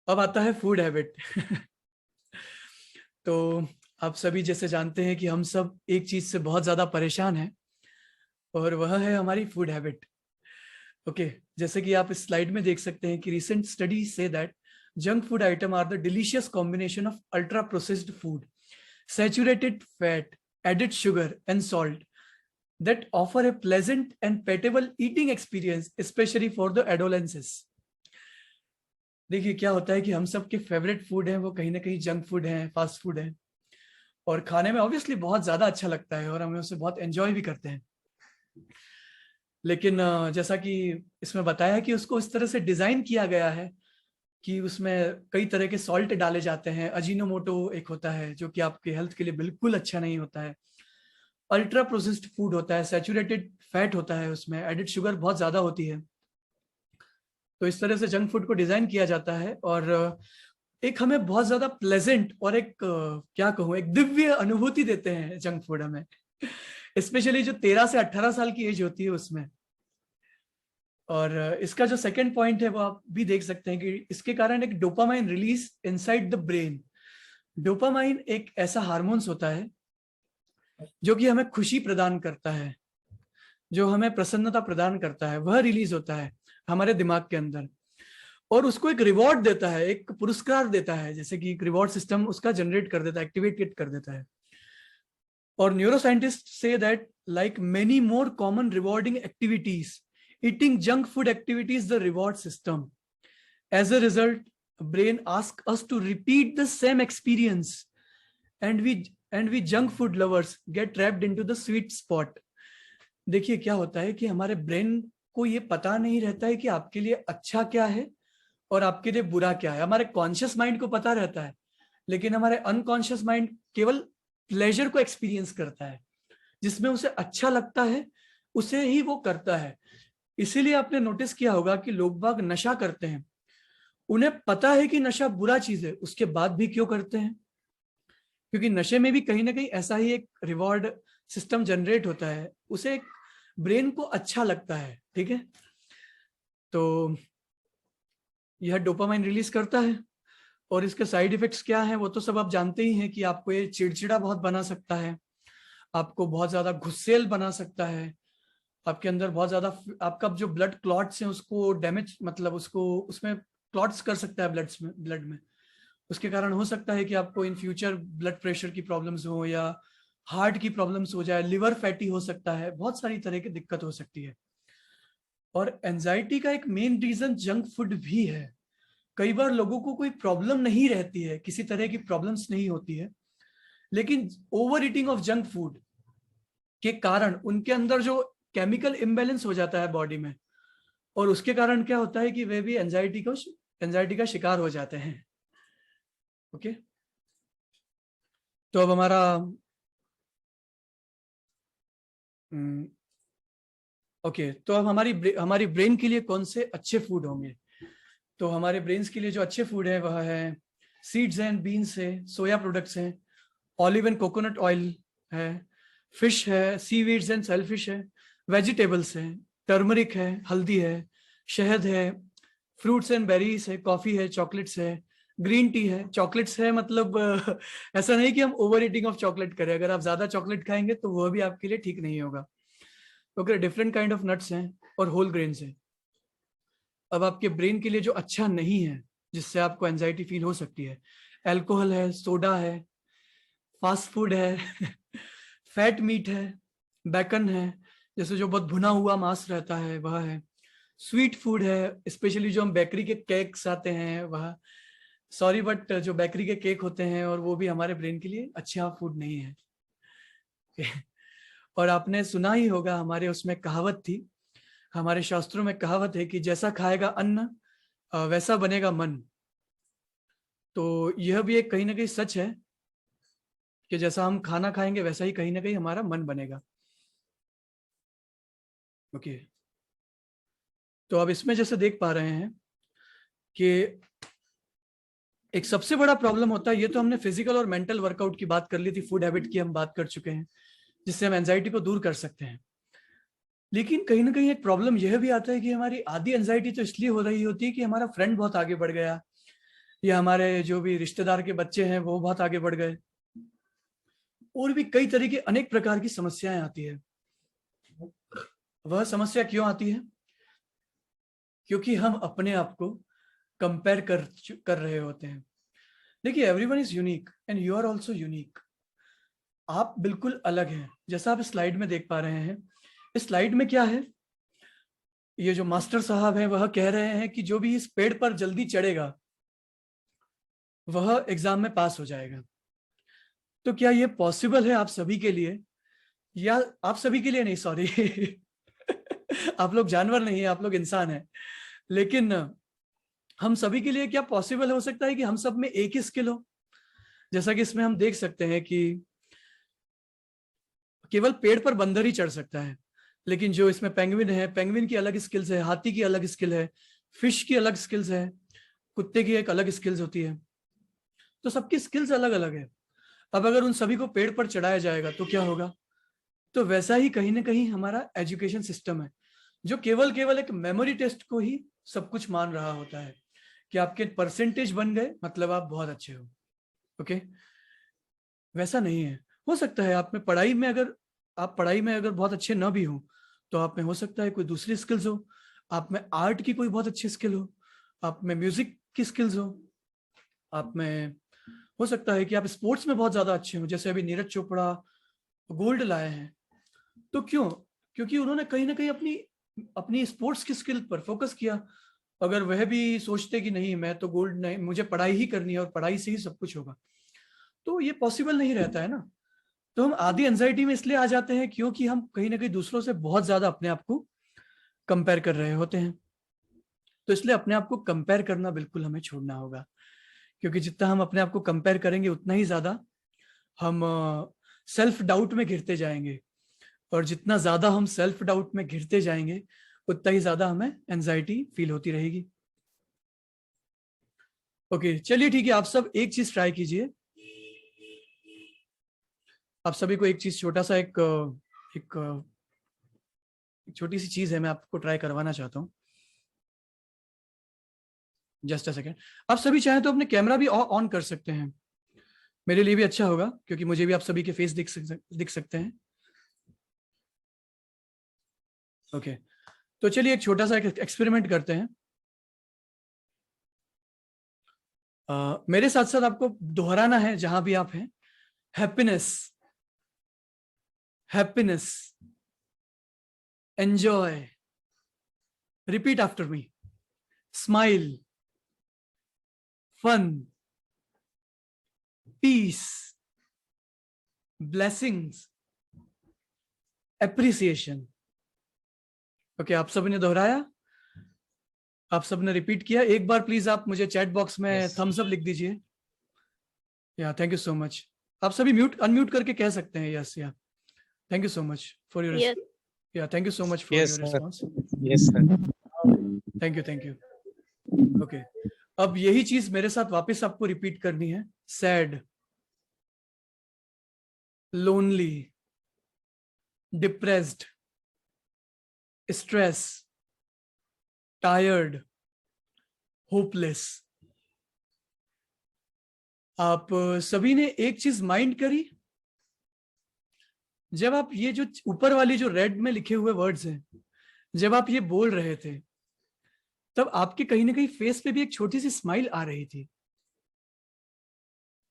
अब आता है फूड हैबिट। तो आप सभी जैसे जानते हैं कि हम सब एक चीज से बहुत ज्यादा परेशान हैं और वह है हमारी फूड हैबिट। ओके, जैसे कि आप इस स्लाइड में देख सकते हैं कि रिसेंट स्टडी से that junk food item are the delicious combination of ultra processed food, saturated fat, added sugar and salt that offer a pleasant and palatable eating experience, especially for the adolescents. देखिए क्या होता है कि हम सब के favourite food है वो कहीं ना कहीं जंक फूड है, फास्ट फूड है, और खाने में ऑब्वियसली बहुत ज्यादा अच्छा लगता है और हम उसे बहुत एंजॉय भी करते हैं। लेकिन जैसा कि इसमें बताया है कि उसको इस तरह से डिजाइन किया गया है कि उसमें कई तरह के सॉल्ट डाले जाते हैं। अजीनोमोटो एक होता है जो कि आपके हेल्थ के लिए बिल्कुल अच्छा नहीं होता है। अल्ट्रा प्रोसेस्ड फूड होता है, सैचुरेटेड फैट होता है, उसमें एडिड शुगर बहुत ज्यादा होती है। तो इस तरह से जंक फूड को डिजाइन किया जाता है और एक हमें बहुत ज्यादा प्लेजेंट और एक क्या कहूँ, एक दिव्य अनुभूति देते हैं जंक फूड हमें, स्पेशली जो 13 से 18 साल की एज होती है उसमें। और इसका जो सेकंड पॉइंट है वो आप भी देख सकते हैं कि इसके कारण एक dopamine release inside the brain. Dopamine एक ऐसा हार्मोन्स होता है जो कि हमें खुशी प्रदान करता है, जो हमें प्रसन्नता प्रदान करता है, वह रिलीज होता है हमारे दिमाग के अंदर और उसको एक रिवॉर्ड देता है, एक पुरस्कार देता है, जैसे कि एक रिवॉर्ड सिस्टम उसका जनरेट कर देता है, एक्टिवेट कर देता है। और न्यूरोसाइंटिस्ट से that like many more common rewarding activities, eating junk food activities the reward system. As a result brain asks us to repeat the same experience and we junk food lovers get trapped into the sweet spot. देखिए क्या होता है कि हमारे brain को ये पता नहीं रहता है कि आपके लिए अच्छा क्या है और आपके लिए बुरा क्या है। हमारे कॉन्शियस माइंड को पता रहता है, लेकिन हमारे अनकॉन्शियस माइंड केवल प्लेजर को एक्सपीरियंस करता है, जिसमें उसे अच्छा लगता है उसे ही वो करता है। इसीलिए आपने नोटिस किया होगा कि लोग बाग नशा करते हैं, उन्हें पता है कि नशा बुरा चीज है, उसके बाद भी क्यों करते हैं? क्योंकि नशे में भी कहीं ना कहीं ऐसा ही एक रिवॉर्ड सिस्टम जनरेट होता है, उसे एक ब्रेन को अच्छा लगता है। ठीक है, तो यह डोपामाइन रिलीज करता है और इसके साइड इफेक्ट्स क्या हैं वो तो सब आप जानते ही हैं कि आपको ये चिड़चिड़ा बहुत बना सकता है, आपको बहुत ज्यादा गुस्सेल बना सकता है, आपके अंदर बहुत ज्यादा आपका जो ब्लड क्लॉट्स हैं उसको डैमेज, मतलब उसको उसमें क्लॉट्स कर सकता है ब्लड में। उसके कारण हो सकता है कि आपको इन फ्यूचर ब्लड प्रेशर की प्रॉब्लम्स हो या हार्ट की प्रॉब्लम्स हो जाए, लिवर फैटी हो सकता है, बहुत सारी तरह की दिक्कत हो सकती है। और एंजाइटी का एक मेन रीजन जंक फूड भी है। कई बार लोगों को कोई प्रॉब्लम नहीं रहती है, किसी तरह की प्रॉब्लम्स नहीं होती है, लेकिन over eating of junk food के कारण उनके अंदर जो केमिकल इम्बेलेंस हो जाता है बॉडी में, और उसके कारण क्या होता है कि वे भी एंजाइटी का शिकार हो जाते हैं। ओके, तो अब हमारा ओके तो अब हमारी ब्रेन के लिए कौन से अच्छे फूड होंगे? तो हमारे ब्रेन्स के लिए जो अच्छे फूड है वह है सीड्स एंड बीन्स है, सोया प्रोडक्ट्स हैं, ऑलिव एंड कोकोनट ऑयल है, फिश है, सीवीड्स एंड सेलफिश है, वेजिटेबल्स है, टर्मरिक है, हल्दी है, शहद है, फ्रूट्स एंड बेरीज है, कॉफी है, चॉकलेट्स है, ग्रीन टी है। चॉकलेट्स है मतलब ऐसा नहीं कि हम ओवर ईटिंग ऑफ चॉकलेट करें, अगर आप ज्यादा चॉकलेट खाएंगे तो वह भी आपके लिए ठीक नहीं होगा। Okay, different kind of nuts हैं और होल ग्रेन्स हैं। अब आपके ब्रेन के लिए जो अच्छा नहीं है, जिससे आपको एंजाइटी फील हो सकती है, अल्कोहल है, सोडा है, फास्ट फूड है, फैट मीट है, बेकन है, जैसे जो बहुत भुना हुआ मांस रहता है वह है, स्वीट फूड है, स्पेशली जो हम बेकरी के केक्स आते हैं वह, सॉरी बट जो बेकरी के केक होते हैं और वो भी हमारे ब्रेन के लिए अच्छा फूड नहीं है। और आपने सुना ही होगा, हमारे उसमें कहावत थी, हमारे शास्त्रों में कहावत है कि जैसा खाएगा अन्न वैसा बनेगा मन। तो यह भी एक कहीं ना कहीं सच है कि जैसा हम खाना खाएंगे वैसा ही कहीं ना कहीं हमारा मन बनेगा। ओके, तो अब इसमें जैसे देख पा रहे हैं कि एक सबसे बड़ा प्रॉब्लम होता है, ये तो हमने फिजिकल और मेंटल वर्कआउट की बात कर ली थी, फूड हैबिट की हम बात कर चुके हैं, जिससे हम एंजाइटी को दूर कर सकते हैं। लेकिन कहीं ना कहीं एक प्रॉब्लम यह भी आता है कि हमारी आधी एंजाइटी तो इसलिए हो रही होती है कि हमारा फ्रेंड बहुत आगे बढ़ गया, या हमारे जो भी रिश्तेदार के बच्चे हैं वो बहुत आगे बढ़ गए, और भी कई तरह की अनेक प्रकार की समस्याएं आती है। वह समस्या क्यों आती है? क्योंकि हम अपने आप को कंपेयर कर रहे होते हैं। देखिए, everyone is unique and you are also unique. आप बिल्कुल अलग हैं, जैसा आप स्लाइड में देख पा रहे हैं। इस स्लाइड में क्या है, ये जो मास्टर साहब हैं वह कह रहे हैं कि जो भी इस पेड़ पर जल्दी चढ़ेगा वह एग्जाम में पास हो जाएगा। तो क्या ये पॉसिबल है आप सभी के लिए? या आप सभी के लिए नहीं, सॉरी आप लोग जानवर नहीं है, आप लोग इंसान हैं, लेकिन हम सभी के लिए क्या पॉसिबल हो सकता है कि हम सब में एक ही स्किल हो? जैसा कि इसमें हम देख सकते हैं कि केवल पेड़ पर बंदर ही चढ़ सकता है, लेकिन जो इसमें पेंगुइन है, पेंगुइन की अलग स्किल्स है, हाथी की अलग स्किल है, फिश की अलग स्किल्स है, कुत्ते की एक अलग स्किल्स होती है। तो सबकी स्किल्स अलग अलग है। अब अगर उन सभी को पेड़ पर चढ़ाया जाएगा तो क्या होगा? तो वैसा ही कहीं ना कहीं हमारा एजुकेशन सिस्टम है, जो केवल केवल एक मेमोरी टेस्ट को ही सब कुछ मान रहा होता है कि आपके परसेंटेज बन गए मतलब आप बहुत अच्छे हो। ओके, वैसा नहीं है। हो सकता है आप पढ़ाई में अगर बहुत अच्छे ना भी हो, तो आप में हो सकता है कोई दूसरी स्किल्स हो, आप में आर्ट की कोई बहुत अच्छी स्किल हो, आप में म्यूजिक की स्किल्स हो, आप में हो सकता है कि आप स्पोर्ट्स में बहुत ज्यादा अच्छे हो, जैसे अभी नीरज चोपड़ा गोल्ड लाए हैं। तो क्यों? क्योंकि उन्होंने कहीं ना कहीं अपनी अपनी स्पोर्ट्स की स्किल पर फोकस किया। अगर वह भी सोचते कि नहीं मैं तो गोल्ड नहीं, मुझे पढ़ाई ही करनी है और पढ़ाई से ही सब कुछ होगा, तो ये पॉसिबल नहीं रहता है ना। तो हम आधी एंजाइटी में इसलिए आ जाते हैं क्योंकि हम कहीं ना कहीं दूसरों से बहुत ज्यादा अपने आप को कंपेयर कर रहे होते हैं। तो इसलिए अपने आप को कंपेयर करना बिल्कुल हमें छोड़ना होगा, क्योंकि जितना हम अपने आप को कंपेयर करेंगे उतना ही ज्यादा हम सेल्फ डाउट में घिरते जाएंगे, और जितना ज्यादा हम सेल्फ डाउट में घिरते जाएंगे उतना ही ज्यादा हमें एंजाइटी फील होती रहेगी। ओके, चलिए ठीक है, आप सब एक चीज ट्राई कीजिए। आप सभी को एक चीज, छोटा सा एक छोटी सी चीज है, मैं आपको ट्राई करवाना चाहता हूँ। Just a second. आप सभी चाहें तो अपने कैमरा भी ऑन कर सकते हैं, मेरे लिए भी अच्छा होगा, क्योंकि मुझे भी आप सभी के फेस दिख सकते हैं। ओके, तो चलिए एक छोटा सा एक्सपेरिमेंट करते हैं। मेरे साथ साथ आपको दोहराना है जहां भी आप हैं। Happiness, happiness, enjoy, repeat after me. Smile, fun, peace, blessings, appreciation. Okay, आप सबने दोहराया, आप सबने रिपीट किया। एक बार प्लीज आप मुझे चैट बॉक्स में थम्स अप लिख दीजिए। या थैंक यू सो मच। आप सभी अनम्यूट करके कह सकते हैं यस या thank you so much for your या thank you so much for your response. Yes sir, thank you. Okay, अब यही चीज मेरे साथ वापस आपको रिपीट करनी है। Sad, lonely, depressed, stress, tired, hopeless. आप सभी ने एक चीज माइंड करी, जब आप ये जो ऊपर वाली जो रेड में लिखे हुए वर्ड्स हैं, जब आप ये बोल रहे थे, तब आपके कहीं ना कहीं फेस पे भी एक छोटी सी स्माइल आ रही थी।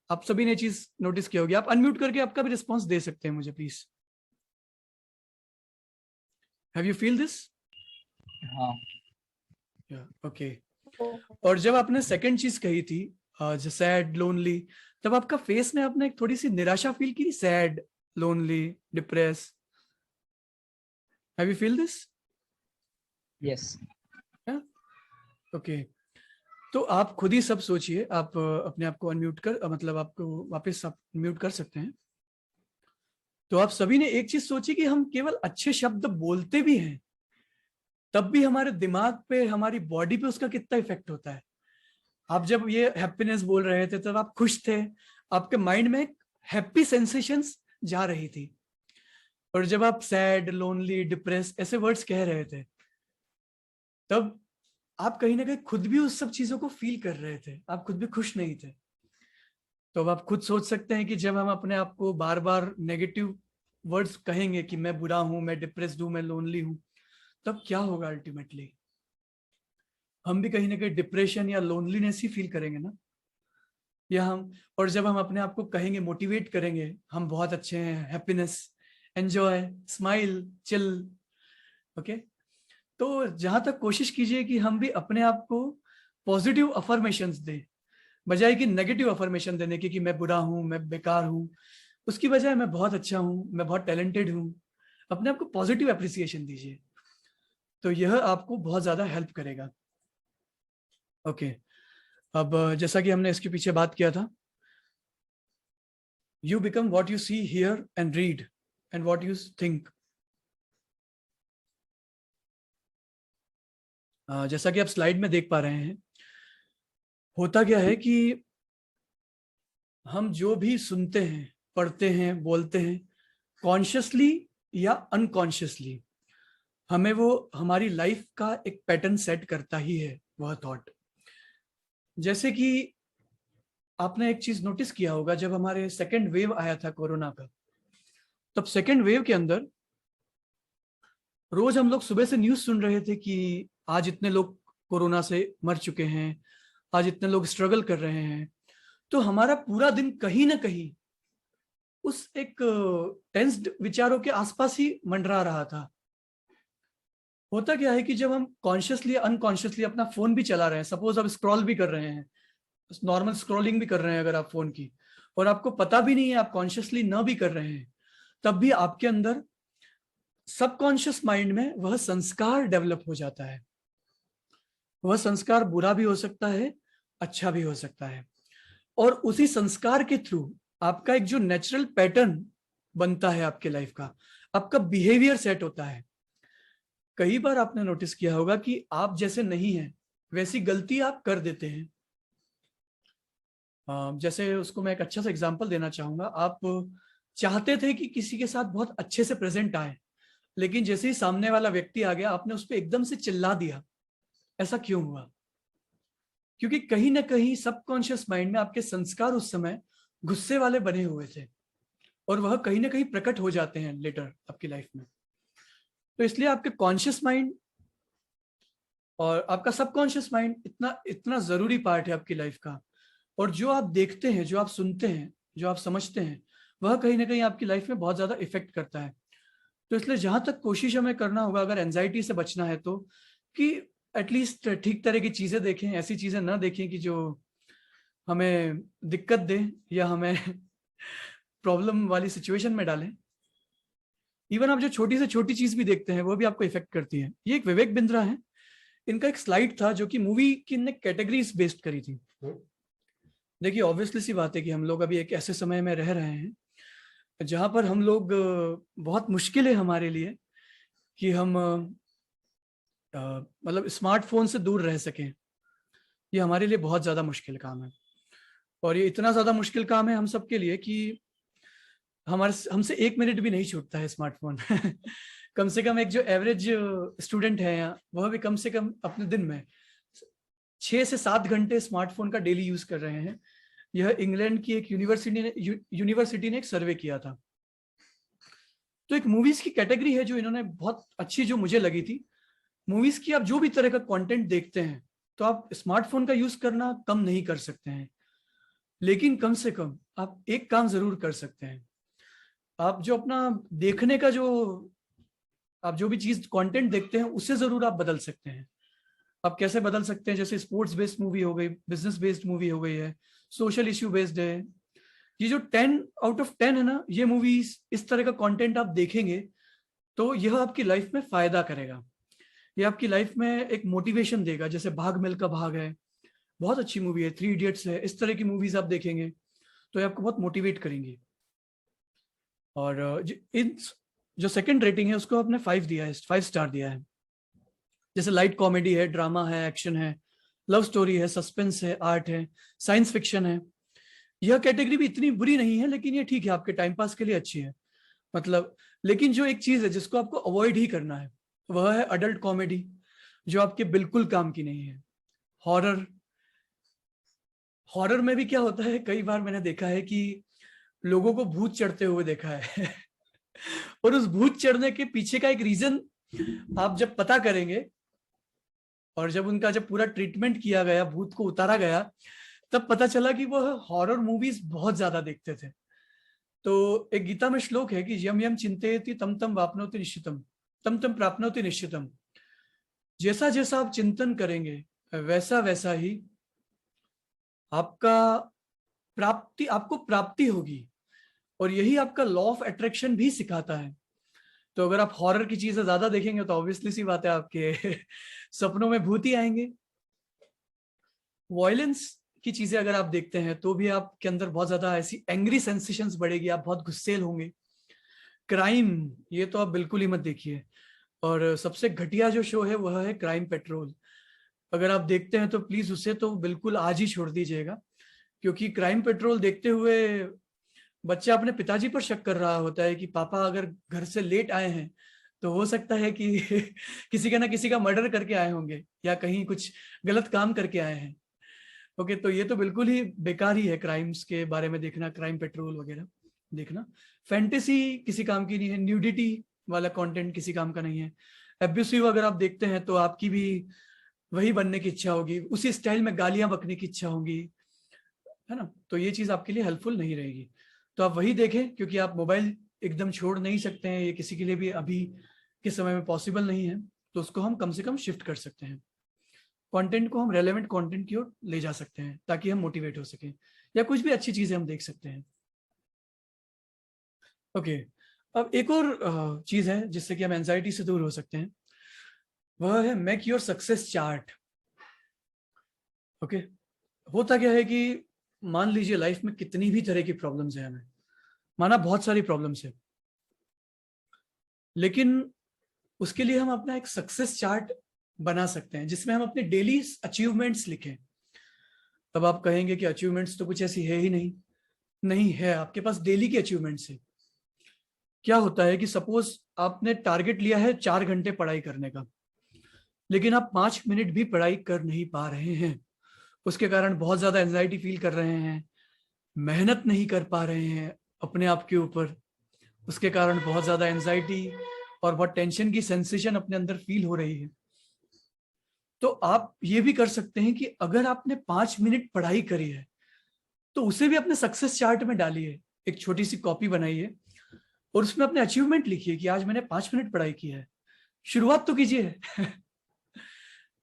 आप सभी ने चीज नोटिस की होगी। आप अनम्यूट करके आपका भी रिस्पॉन्स दे सकते हैं मुझे please. Have you feel this? हाँ ओके। और जब आपने सेकंड चीज कही थी, जो सैड, लोनली, तब आपका फेस में आपने एक थोड़ी सी निराशा फील की? Sad, lonely, depress. Have you feel this? Yes okay, तो आप खुद ही सब सोचिए। आप अपने आप को अनम्यूट कर मतलब आपको वापस आप म्यूट कर सकते हैं। तो आप सभी ने एक चीज सोची कि हम केवल अच्छे शब्द बोलते भी हैं, तब भी हमारे दिमाग पे, हमारी बॉडी पे उसका कितना इफेक्ट होता है। आप जब ये हैप्पीनेस बोल रहे थे तब आप खुश थे, आपके माइंड में हैप्पी सेंसेशंस जा रही थी। और जब आप सैड, लोनली, डिप्रेस ऐसे वर्ड्स कह रहे थे, तब आप कहीं ना कहीं खुद भी उस सब चीजों को फील कर रहे थे, आप खुद भी खुश नहीं थे। तो अब आप खुद सोच सकते हैं कि जब हम अपने आप को बार बार नेगेटिव वर्ड्स कहेंगे कि मैं बुरा हूं, मैं डिप्रेस्ड हूं, मैं लोनली हूं, तब क्या होगा अल्टीमेटली? हम भी कहीं ना कहीं डिप्रेशन या लोनलीनेस ही फील करेंगे ना। या हम, और जब हम अपने आप को कहेंगे, मोटिवेट करेंगे, हम बहुत अच्छे हैं, happiness, enjoy, smile, chill, okay. तो जहां तक कोशिश कीजिए कि हम भी अपने आप को पॉजिटिव अफर्मेशंस दें, बजाय कि नेगेटिव अफर्मेशन देने की कि मैं बुरा हूं, मैं बेकार हूं। उसकी बजाय मैं बहुत अच्छा हूं, मैं बहुत टैलेंटेड हूं। अपने आप को पॉजिटिव एप्रिसिएशन दीजिए, तो यह आपको बहुत ज्यादा हेल्प करेगा। ओके, अब जैसा कि हमने इसके पीछे बात किया था, you become what you see, hear and read and what you think. जैसा कि आप स्लाइड में देख पा रहे हैं, होता क्या है कि हम जो भी सुनते हैं, पढ़ते हैं, बोलते हैं, कॉन्शियसली या अनकॉन्शियसली, हमें वो हमारी लाइफ का एक पैटर्न सेट करता ही है, वह थॉट। जैसे कि आपने एक चीज नोटिस किया होगा, जब हमारे सेकेंड वेव आया था कोरोना का, तब सेकेंड वेव के अंदर रोज हम लोग सुबह से न्यूज सुन रहे थे कि आज इतने लोग कोरोना से मर चुके हैं, आज इतने लोग स्ट्रगल कर रहे हैं। तो हमारा पूरा दिन कहीं ना कहीं उस एक टेंस्ड विचारों के आसपास ही मंडरा रहा था। होता क्या है कि जब हम कॉन्शियसली अनकॉन्शियसली अपना फोन भी चला रहे हैं, सपोज आप स्क्रॉल भी कर रहे हैं, नॉर्मल स्क्रॉलिंग भी कर रहे हैं अगर आप फोन की, और आपको पता भी नहीं है, आप कॉन्शियसली ना भी कर रहे हैं, तब भी आपके अंदर सबकॉन्शियस माइंड में वह संस्कार डेवलप हो जाता है। वह संस्कार बुरा भी हो सकता है, अच्छा भी हो सकता है, और उसी संस्कार के थ्रू आपका एक जो नेचुरल पैटर्न बनता है आपके लाइफ का, आपका बिहेवियर सेट होता है। कई बार आपने नोटिस किया होगा कि आप जैसे नहीं हैं वैसी गलती आप कर देते हैं। जैसे उसको मैं एक अच्छा सा एग्जांपल देना चाहूंगा। आप चाहते थे कि किसी के साथ बहुत अच्छे से प्रेजेंट आए, लेकिन जैसे ही सामने वाला व्यक्ति आ गया, आपने उस पर एकदम से चिल्ला दिया। ऐसा क्यों हुआ? क्योंकि कहीं ना कहीं सबकॉन्शियस माइंड में आपके संस्कार उस समय गुस्से वाले बने हुए थे, और वह कहीं ना कहीं प्रकट हो जाते हैं लेटर आपकी लाइफ में। तो इसलिए आपके कॉन्शियस माइंड और आपका सबकॉन्शियस माइंड इतना इतना जरूरी पार्ट है आपकी लाइफ का। और जो आप देखते हैं, जो आप सुनते हैं, जो आप समझते हैं, वह कहीं ना कहीं आपकी लाइफ में बहुत ज्यादा इफेक्ट करता है। तो इसलिए जहां तक कोशिश हमें करना होगा, अगर एंजाइटी से बचना है, तो कि एटलीस्ट ठीक तरह की चीजें देखें, ऐसी चीजें ना देखें कि जो हमें दिक्कत दे या हमें प्रॉब्लम वाली सिचुएशन में डालें। इवन आप जो छोटी से छोटी चीज भी देखते हैं, वो भी आपको इफेक्ट करती है। ये एक विवेक बिंद्रा है, इनका एक स्लाइड था जो कि मूवी की ने कैटेगरीज बेस्ड करी थी। देखिए, ऑब्वियसली सी बात है कि हम लोग अभी एक ऐसे समय में रह रहे हैं जहां पर हम लोग, बहुत मुश्किल है हमारे लिए कि हम मतलब स्मार्टफोन से दूर रह सकें। ये हमारे लिए बहुत ज्यादा मुश्किल काम है, और ये इतना ज्यादा मुश्किल काम है हम सबके लिए कि हमारे हमसे 1 मिनट भी नहीं छूटता है स्मार्टफोन। कम से कम एक जो एवरेज स्टूडेंट है यहाँ, वह भी कम से कम अपने दिन में 6 से 7 घंटे स्मार्टफोन का डेली यूज कर रहे हैं। यह इंग्लैंड की एक यूनिवर्सिटी ने एक सर्वे किया था। तो एक मूवीज की कैटेगरी है जो इन्होंने बहुत अच्छी, जो मुझे लगी थी, मूवीज की आप जो भी तरह का कंटेंट देखते हैं, तो आप स्मार्टफोन का यूज करना कम नहीं कर सकते हैं, लेकिन कम से कम आप एक काम जरूर कर सकते हैं। आप जो अपना देखने का जो, आप जो भी चीज कंटेंट देखते हैं, उसे जरूर आप बदल सकते हैं। आप कैसे बदल सकते हैं? जैसे स्पोर्ट्स बेस्ड मूवी हो गई, बिजनेस बेस्ड मूवी हो गई है, सोशल इश्यू बेस्ड है। ये जो 10 आउट ऑफ 10 है ना, ये मूवीज, इस तरह का कंटेंट आप देखेंगे तो यह आपकी लाइफ में फायदा करेगा। ये आपकी लाइफ में एक मोटिवेशन देगा। जैसे भाग मिल्खा भाग है, बहुत अच्छी मूवी है, 3 इडियट्स है। इस तरह की मूवीज आप देखेंगे तो ये आपको बहुत मोटिवेट करेंगी। और इन जो सेकंड रेटिंग है उसको आपने 5 दिया है, 5 स्टार दिया है। जैसे लाइट कॉमेडी है, ड्रामा है, एक्शन है, लव स्टोरी है, सस्पेंस है, आर्ट है, साइंस फिक्शन है। यह कैटेगरी भी इतनी बुरी नहीं है, लेकिन ये ठीक है, आपके टाइम पास के लिए अच्छी है मतलब। लेकिन जो एक चीज है जिसको आपको अवॉइड ही करना है, वह है अडल्ट कॉमेडी, जो आपके बिल्कुल काम की नहीं है। हॉरर, हॉरर में भी क्या होता है, कई बार मैंने देखा है कि लोगों को भूत चढ़ते हुए देखा है और उस भूत चढ़ने के पीछे का एक रीजन आप जब पता करेंगे, और जब उनका जब पूरा ट्रीटमेंट किया गया, भूत को उतारा गया, तब पता चला कि वह हॉरर मूवीज बहुत ज्यादा देखते थे। तो एक गीता में श्लोक है कि यम यम चिंतयति तम तम वाप्नोति निश्चितम, तम तम प्राप्नोति निश्चितम। जैसा जैसा आप चिंतन करेंगे, वैसा वैसा ही आपका आपको प्राप्ति होगी। और यही आपका लॉ ऑफ अट्रैक्शन भी सिखाता है। तो अगर आप हॉरर की चीजें ज्यादा देखेंगे तो ऑब्वियसली सी बात है, आपके सपनों में भूत ही आएंगे। वॉयलेंस की चीजें अगर आप देखते हैं तो भी आपके अंदर बहुत ज्यादा ऐसी एंग्री सेंसेशंस बढ़ेगी, आप बहुत गुस्सेल होंगे। क्राइम, ये तो आप बिल्कुल ही मत देखिए। और सबसे घटिया जो शो है वह है क्राइम पेट्रोल। अगर आप देखते हैं तो प्लीज उसे तो बिल्कुल आज ही छोड़ दीजिएगा, क्योंकि क्राइम पेट्रोल देखते हुए बच्चा अपने पिताजी पर शक कर रहा होता है कि पापा अगर घर से लेट आए हैं तो हो सकता है कि किसी का ना किसी का मर्डर करके आए होंगे या कहीं कुछ गलत काम करके आए हैं। ओके, तो ये तो बिल्कुल ही बेकार ही है क्राइम्स के बारे में देखना, क्राइम पेट्रोल वगैरह देखना। फैंटेसी किसी काम की नहीं है, न्यूडिटी वाला कंटेंट किसी काम का नहीं है। एब्यूसिव अगर आप देखते हैं तो आपकी भी वही बनने की इच्छा होगी, उसी स्टाइल में गालियां बकने की इच्छा होगी, है ना। तो ये चीज आपके लिए हेल्पफुल नहीं रहेगी। तो आप वही देखें, क्योंकि आप मोबाइल एकदम छोड़ नहीं सकते हैं, ये किसी के लिए भी अभी के समय में पॉसिबल नहीं है। तो उसको हम कम से कम शिफ्ट कर सकते हैं, कंटेंट को हम रेलेवेंट कंटेंट की ओर ले जा सकते हैं ताकि हम मोटिवेट हो सकें, या कुछ भी अच्छी चीजें हम देख सकते हैं। ओके, अब एक और चीज है जिससे कि हम एंजाइटी से दूर हो सकते हैं, वह है make your success chart. Okay, होता क्या है कि मान लीजिए लाइफ में कितनी भी तरह की प्रॉब्लम्स है, हमें माना बहुत सारी प्रॉब्लम्स है, लेकिन उसके लिए हम अपना एक सक्सेस चार्ट बना सकते हैं जिसमें हम अपने डेली अचीवमेंट्स लिखें। तब आप कहेंगे कि अचीवमेंट्स तो कुछ ऐसी है ही नहीं। नहीं है, आपके पास डेली के अचीवमेंट्स है। क्या होता है कि सपोज आपने टारगेट लिया है 4 घंटे पढ़ाई करने का, लेकिन आप 5 मिनट भी पढ़ाई कर नहीं पा रहे हैं, उसके कारण बहुत ज्यादा एंजाइटी फील कर रहे हैं, मेहनत नहीं कर पा रहे हैं अपने आप के ऊपर, उसके कारण बहुत ज्यादा एंजाइटी और बहुत टेंशन की सेंसेशन अपने अंदर फील हो रही है। तो आप ये भी कर सकते हैं कि अगर आपने 5 मिनट पढ़ाई करी है तो उसे भी अपने सक्सेस चार्ट में डालिए। एक छोटी सी कॉपी बनाइए और उसमें अपने अचीवमेंट लिखिए कि आज मैंने 5 मिनट पढ़ाई की है। शुरुआत तो कीजिए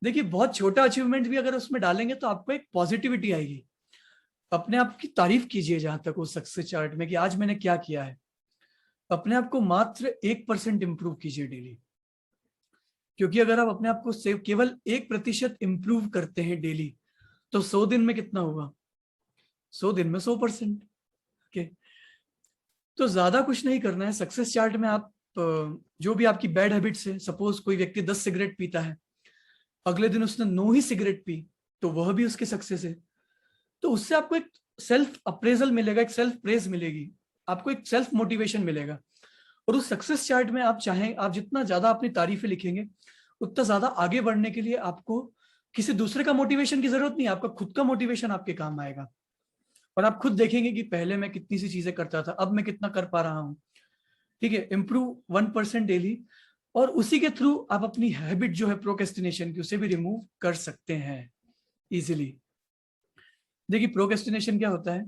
देखिए, बहुत छोटा अचीवमेंट भी अगर उसमें डालेंगे तो आपको एक पॉजिटिविटी आएगी। अपने आप की तारीफ कीजिए जहां तक उस सक्सेस चार्ट में कि आज मैंने क्या किया है। अपने आप को मात्र 1% इंप्रूव कीजिए डेली, क्योंकि अगर आप अपने आप को सेव केवल 1% इंप्रूव करते हैं डेली, तो 100 दिन में कितना होगा? 100 दिन में 100%। ओके, तो ज्यादा कुछ नहीं करना है। सक्सेस चार्ट में आप जो भी आपकी बैड हैबिट्स है, सपोज कोई व्यक्ति 10 सिगरेट पीता है, अगले दिन उसने 9 ही सिगरेट पी, तो वह भी उसकी सक्सेस है। तो उससे आपको एक सेल्फ अप्रेजल मिलेगा, एक सेल्फ प्रेज मिलेगी, आपको एक सेल्फ मोटिवेशन मिलेगा। और उस सक्सेस चार्ट में आप चाहें, आप जितना ज्यादा अपनी तारीफें लिखेंगे उतना ज्यादा आगे बढ़ने के लिए आपको किसी दूसरे का मोटिवेशन की जरूरत नहीं, आपका खुद का मोटिवेशन आपके काम आएगा। और आप खुद देखेंगे कि पहले मैं कितनी सी चीजें करता था, अब मैं कितना कर पा रहा हूं। ठीक है, इंप्रूव 1% डेली, और उसी के थ्रू आप अपनी हैबिट जो है प्रोक्रेस्टिनेशन की, उसे भी रिमूव कर सकते हैं इजीली। देखिए, प्रोक्रेस्टिनेशन क्या होता है,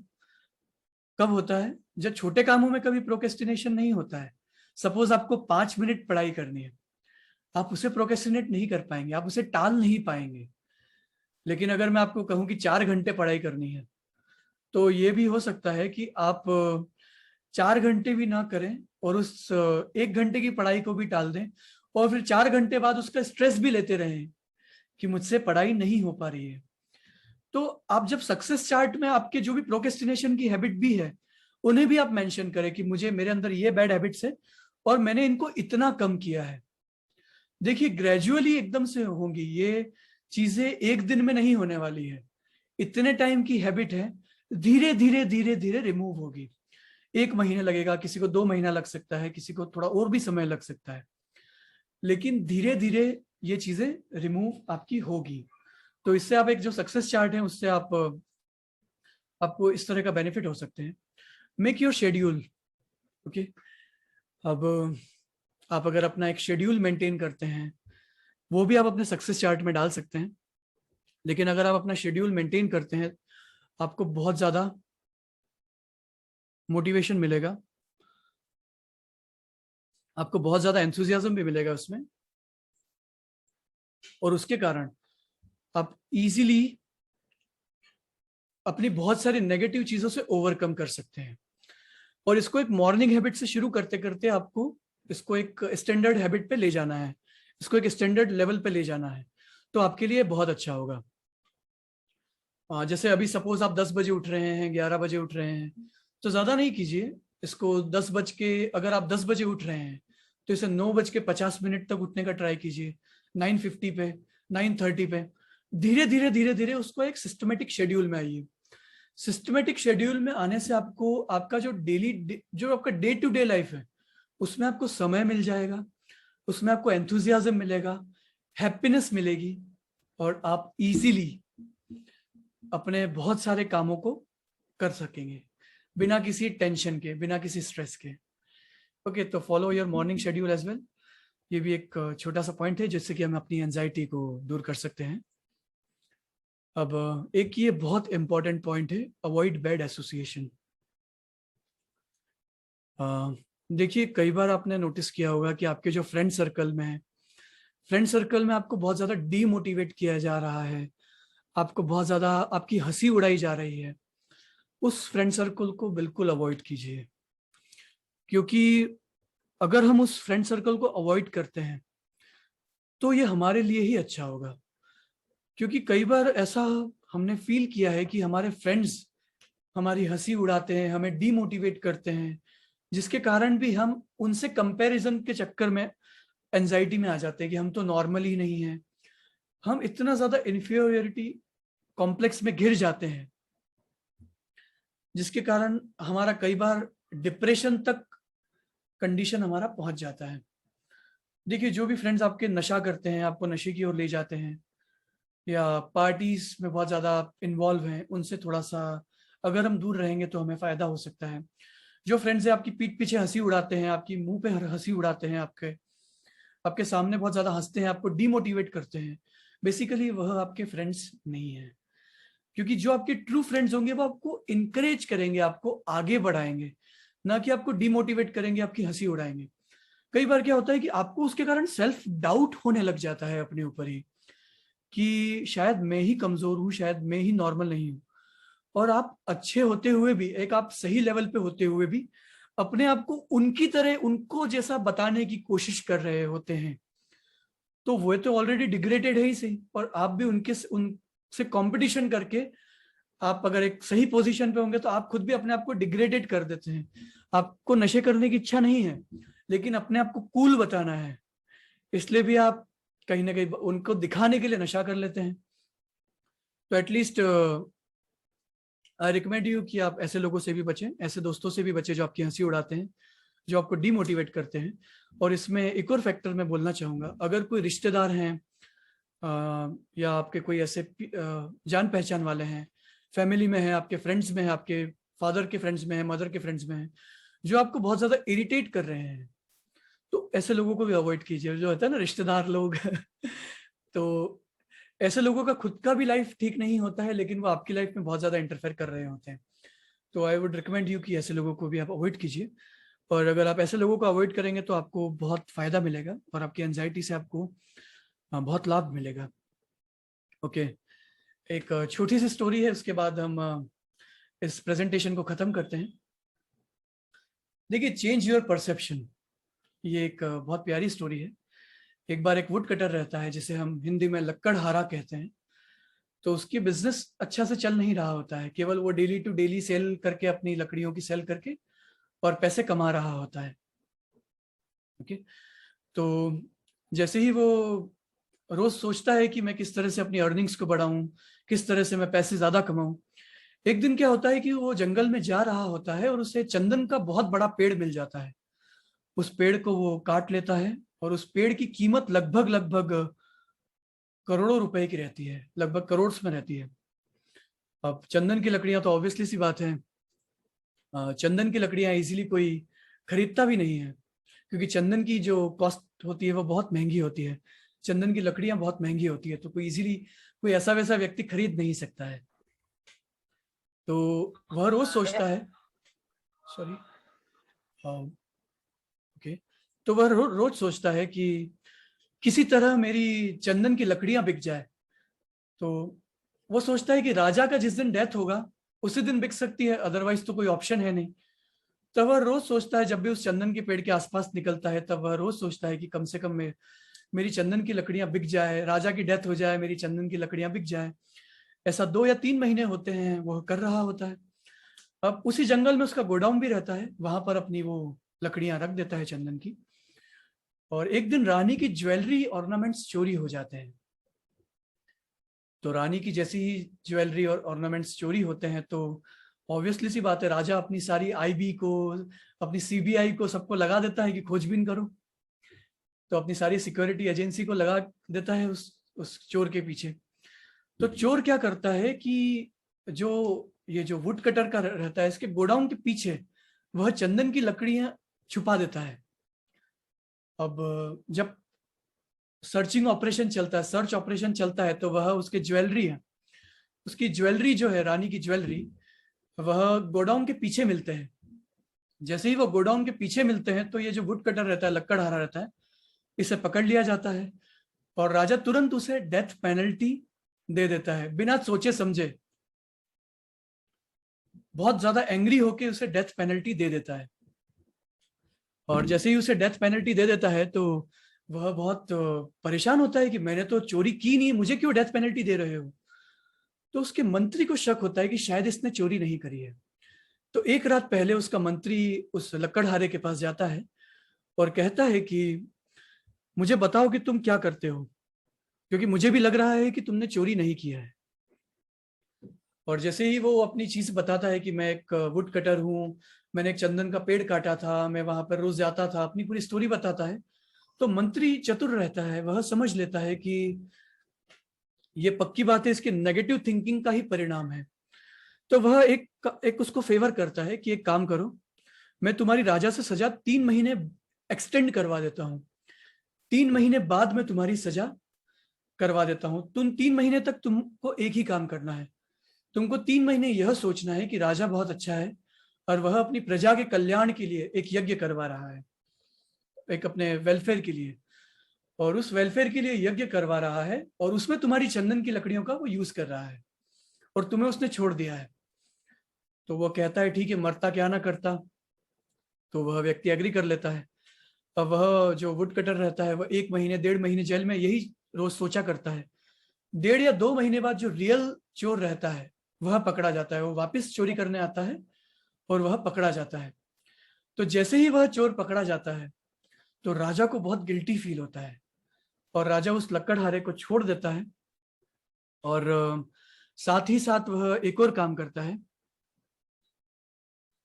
कब होता है? जब छोटे कामों में कभी प्रोक्रेस्टिनेशन नहीं होता है। सपोज आपको 5 मिनट पढ़ाई करनी है, आप उसे प्रोक्रेस्टिनेट नहीं कर पाएंगे, आप उसे टाल नहीं पाएंगे। लेकिन अगर मैं आपको कहूं कि 4 घंटे पढ़ाई करनी है, तो ये भी हो सकता है कि आप 4 घंटे भी ना करें और उस 1 घंटे की पढ़ाई को भी टाल दें, और फिर 4 घंटे बाद उसका स्ट्रेस भी लेते रहें कि मुझसे पढ़ाई नहीं हो पा रही है। तो आप जब सक्सेस चार्ट में आपके जो भी प्रोक्रेस्टिनेशन की हैबिट भी है, उन्हें भी आप मेंशन करें कि मुझे, मेरे अंदर ये बैड हैबिट्स है और मैंने इनको इतना कम किया है। देखिए, ग्रेजुअली एकदम से होंगी ये चीजें एक दिन में नहीं होने वाली है, इतने टाइम की हैबिट है, धीरे धीरे धीरे धीरे रिमूव होगी। 1 महीने लगेगा, किसी को 2 महीना लग सकता है, किसी को थोड़ा और भी समय लग सकता है, लेकिन धीरे धीरे ये चीजें रिमूव आपकी होगी। तो इससे आप एक जो सक्सेस चार्ट है उससे आपको इस तरह का बेनिफिट हो सकते हैं। Make your schedule. ओके, अब आप अगर अपना एक शेड्यूल मेंटेन करते हैं, वो भी आप अपने सक्सेस चार्ट में डाल सकते हैं। लेकिन अगर आप अपना शेड्यूल मेंटेन करते हैं, आपको बहुत ज्यादा मोटिवेशन मिलेगा, आपको बहुत ज्यादा एंथुजियाज्म भी मिलेगा उसमें, और उसके कारण आप इजीली अपनी बहुत सारी नेगेटिव चीजों से ओवरकम कर सकते हैं। और इसको एक मॉर्निंग हैबिट से शुरू करते करते आपको इसको एक स्टैंडर्ड हैबिट पे ले जाना है, इसको एक स्टैंडर्ड लेवल पे ले जाना है, तो आपके लिए बहुत अच्छा होगा। जैसे अभी सपोज आप 10 बजे उठ रहे हैं, 11 बजे उठ रहे हैं, तो ज्यादा नहीं कीजिए इसको। 10 बज के अगर आप 10 बजे उठ रहे हैं तो इसे 9:50 तक उठने का ट्राई कीजिए, 9:50 पे, 9:30 पे, धीरे धीरे धीरे धीरे उसको एक सिस्टमेटिक शेड्यूल में आइए। सिस्टमेटिक शेड्यूल में आने से आपको आपका जो जो आपका डे टू डे लाइफ है उसमें आपको समय मिल जाएगा, उसमें आपको एंथुजियाज्म मिलेगा, हैप्पीनेस मिलेगी, और आप इजीली अपने बहुत सारे कामों को कर सकेंगे बिना किसी टेंशन के, बिना किसी स्ट्रेस के। ओके, तो follow your morning schedule as well. ये भी एक छोटा सा पॉइंट है जिससे कि हम अपनी एंजाइटी को दूर कर सकते हैं। अब एक ये बहुत इंपॉर्टेंट पॉइंट है, अवॉइड बैड एसोसिएशन। देखिए, कई बार आपने नोटिस किया होगा कि आपके जो फ्रेंड सर्कल में है, फ्रेंड सर्कल में आपको बहुत ज्यादा डीमोटिवेट किया जा रहा है, आपको बहुत ज्यादा आपकी हंसी उड़ाई जा रही है। उस फ्रेंड सर्कल को बिल्कुल अवॉइड कीजिए, क्योंकि अगर हम उस फ्रेंड सर्कल को अवॉइड करते हैं तो ये हमारे लिए ही अच्छा होगा। क्योंकि कई बार ऐसा हमने फील किया है कि हमारे फ्रेंड्स हमारी हंसी उड़ाते हैं, हमें डीमोटिवेट करते हैं, जिसके कारण भी हम उनसे कंपैरिजन के चक्कर में एंजाइटी में आ जाते हैं कि हम तो नॉर्मल ही नहीं है। हम इतना ज्यादा इन्फीरियरिटी कॉम्प्लेक्स में घिर जाते हैं, जिसके कारण हमारा कई बार डिप्रेशन तक कंडीशन हमारा पहुंच जाता है। देखिए, जो भी फ्रेंड्स आपके नशा करते हैं, आपको नशे की ओर ले जाते हैं, या पार्टीज में बहुत ज्यादा इन्वॉल्व हैं, उनसे थोड़ा सा अगर हम दूर रहेंगे तो हमें फायदा हो सकता है। जो फ्रेंड्स है आपकी पीठ पीछे हंसी उड़ाते हैं, आपकी मुंह पे हंसी उड़ाते हैं, आपके आपके सामने बहुत ज्यादा हंसते हैं, आपको डीमोटिवेट करते हैं, बेसिकली वह आपके फ्रेंड्स नहीं है। क्योंकि जो आपके ट्रू फ्रेंड्स होंगे वो आपको इनकरेज करेंगे, आपको आगे बढ़ाएंगे, ना कि आपको डिमोटिवेट करेंगे, आपकी हंसी उड़ाएंगे। कई बार क्या होता है कि आपको उसके कारण सेल्फ डाउट होने लग जाता है अपने ऊपर ही, कि शायद मैं ही कमजोर हूं, शायद मैं ही नॉर्मल नहीं हूं। और आप अच्छे होते हुए भी, एक आप सही लेवल पे होते हुए भी अपने आप को उनकी तरह, उनको जैसा बताने की कोशिश कर रहे होते हैं, तो वो तो ऑलरेडी डिग्रेडेड है ही सही, और आप भी उनसे कंपटीशन करके आप अगर एक सही पोजीशन पे होंगे तो आप खुद भी अपने आप को डिग्रेडेड कर देते हैं। आपको नशे करने की इच्छा नहीं है, लेकिन अपने आप को कूल बताना है, इसलिए भी आप कहीं ना कहीं उनको दिखाने के लिए नशा कर लेते हैं। तो एटलीस्ट आई रिकमेंड यू कि आप ऐसे लोगों से भी बचें, ऐसे दोस्तों से भी बचें जो आपकी हंसी उड़ाते हैं, जो आपको डिमोटिवेट करते हैं। और इसमें एक और फैक्टर मैं बोलना चाहूंगा, अगर कोई रिश्तेदार हैं या आपके कोई ऐसे जान पहचान वाले हैं, फैमिली में है, आपके फ्रेंड्स में है, आपके फादर के फ्रेंड्स में है, मदर के फ्रेंड्स में है, जो आपको बहुत ज्यादा इरिटेट कर रहे हैं, तो ऐसे लोगों को भी अवॉइड कीजिए। जो होता है ना रिश्तेदार लोग तो ऐसे लोगों का खुद का भी लाइफ ठीक नहीं होता है, लेकिन वो आपकी लाइफ में बहुत ज्यादा इंटरफेयर कर रहे होते हैं। तो आई वुड रिकमेंड यू कि ऐसे लोगों को भी आप अवॉइड कीजिए। और अगर आप ऐसे लोगों को अवॉइड करेंगे तो आपको बहुत फायदा मिलेगा, और आपकी एंजाइटी से आपको बहुत लाभ मिलेगा। ओके, एक छोटी सी स्टोरी है, उसके बाद हम इस प्रेजेंटेशन को खत्म करते हैं। देखिए, चेंज योर परसेप्शन, ये एक बहुत प्यारी स्टोरी है। एक बार एक वुड कटर रहता है, जिसे हम हिंदी में लक्कड़हारा कहते हैं। तो उसकी बिजनेस अच्छा से चल नहीं रहा होता है, केवल वो डेली टू डेली सेल करके, अपनी लकड़ियों की सेल करके और पैसे कमा रहा होता है। ओके, तो जैसे ही वो रोज सोचता है कि मैं किस तरह से अपनी अर्निंग्स को बढ़ाऊं, किस तरह से मैं पैसे ज्यादा कमाऊं। एक दिन क्या होता है कि वो जंगल में जा रहा होता है और उसे चंदन का बहुत बड़ा पेड़ मिल जाता है। उस पेड़ को वो काट लेता है और उस पेड़ की कीमत लगभग लगभग करोड़ों रुपए की रहती है, लगभग करोड़ में रहती है। अब चंदन की लकड़ियां तो ऑब्वियसली सी बात है, चंदन की लकड़ियां इजीली कोई खरीदता भी नहीं है, क्योंकि चंदन की जो कॉस्ट होती है वो बहुत महंगी होती है। चंदन की लकड़ियां बहुत महंगी होती है, तो कोई इजीली कोई ऐसा वैसा व्यक्ति खरीद नहीं सकता है। तो वह रोज सोचता है, सॉरी, ओके, तो वह रोज सोचता है कि किसी तरह मेरी चंदन की लकड़ियां बिक जाए। तो वो सोचता है कि राजा का जिस दिन डेथ होगा उसी दिन बिक सकती है, अदरवाइज तो कोई ऑप्शन है नहीं। तब वह रोज सोचता है, जब भी उस चंदन के पेड़ के आसपास निकलता है तब वह रोज सोचता है कि कम से कम मेरी चंदन की लकड़ियां बिक जाए, राजा की डेथ हो जाए, मेरी चंदन की लकड़ियां बिक जाए। ऐसा 2 या 3 महीने होते हैं वह कर रहा होता है। अब उसी जंगल में उसका गोडाउन भी रहता है, वहां पर अपनी वो लकड़ियां रख देता है चंदन की। और एक दिन रानी की ज्वेलरी ऑर्नामेंट्स चोरी हो जाते हैं। तो रानी की जैसी ही ज्वेलरी और ऑर्नामेंट्स चोरी होते हैं तो ऑब्वियसली सी बात है, राजा अपनी सारी आईबी को, अपनी सीबीआई को, सबको लगा देता है कि खोजबीन करो। तो अपनी सारी सिक्योरिटी एजेंसी को लगा देता है उस चोर के पीछे। तो चोर क्या करता है कि जो ये जो वुड कटर का रहता है, इसके गोडाउन के पीछे वह चंदन की लकड़ियां छुपा देता है। अब जब सर्चिंग ऑपरेशन चलता है, सर्च ऑपरेशन चलता है, तो वह उसकी ज्वेलरी है, उसकी ज्वेलरी जो है रानी की ज्वेलरी, वह गोडाउन के पीछे मिलते हैं। जैसे ही वो गोडाउन के पीछे मिलते हैं तो ये जो वुड कटर रहता है, लक्कड़हारा रहता है, इसे पकड़ लिया जाता है और राजा तुरंत उसे डेथ पेनल्टी दे देता है बिना सोचे समझे। बहुत ज्यादा एंग्री होके उसे डेथ पेनल्टी दे देता है। और जैसे ही उसे डेथ पेनल्टी दे देता है तो वह बहुत परेशान होता है कि मैंने तो चोरी की नहीं, मुझे क्यों डेथ पेनल्टी दे रहे हो। तो उसके मंत्री को शक होता है कि शायद इसने चोरी नहीं करी है। तो एक रात पहले उसका मंत्री उस लक्कड़हारे के पास जाता है और कहता है कि मुझे बताओ कि तुम क्या करते हो, क्योंकि मुझे भी लग रहा है कि तुमने चोरी नहीं किया है। और जैसे ही वो अपनी चीज बताता है कि मैं एक वुड कटर हूँ, मैंने एक चंदन का पेड़ काटा था, मैं वहां पर रोज जाता था, अपनी पूरी स्टोरी बताता है, तो मंत्री चतुर रहता है, वह समझ लेता है कि ये पक्की बात है, इसके नेगेटिव थिंकिंग का ही परिणाम है। तो वह एक उसको फेवर करता है कि एक काम करो, मैं तुम्हारी राजा से सजा 3 महीने एक्सटेंड करवा देता हूँ। 3 महीने बाद मैं तुम्हारी सजा करवा देता हूँ। तुम 3 महीने तक तुमको एक ही काम करना है, तुमको 3 महीने यह सोचना है कि राजा बहुत अच्छा है और वह अपनी प्रजा के कल्याण के लिए एक यज्ञ करवा रहा है, एक अपने वेलफेयर के लिए, और उस वेलफेयर के लिए यज्ञ करवा रहा है और उसमें तुम्हारी चंदन की लकड़ियों का वो यूज कर रहा है और तुम्हें उसने छोड़ दिया है। तो वो कहता है ठीक है, मरता क्या ना करता। तो वह व्यक्ति एग्री कर लेता है। अब वह जो वुड कटर रहता है वह 1 महीने 1.5 महीने जेल में यही रोज सोचा करता है। 1.5 या 2 महीने बाद जो रियल चोर रहता है वह पकड़ा जाता है, वो वापस चोरी करने आता है और वह पकड़ा जाता है। तो जैसे ही वह चोर पकड़ा जाता है तो राजा को बहुत गिल्टी फील होता है और राजा उस लक्कड़हारे को छोड़ देता है। और साथ ही साथ वह एक और काम करता है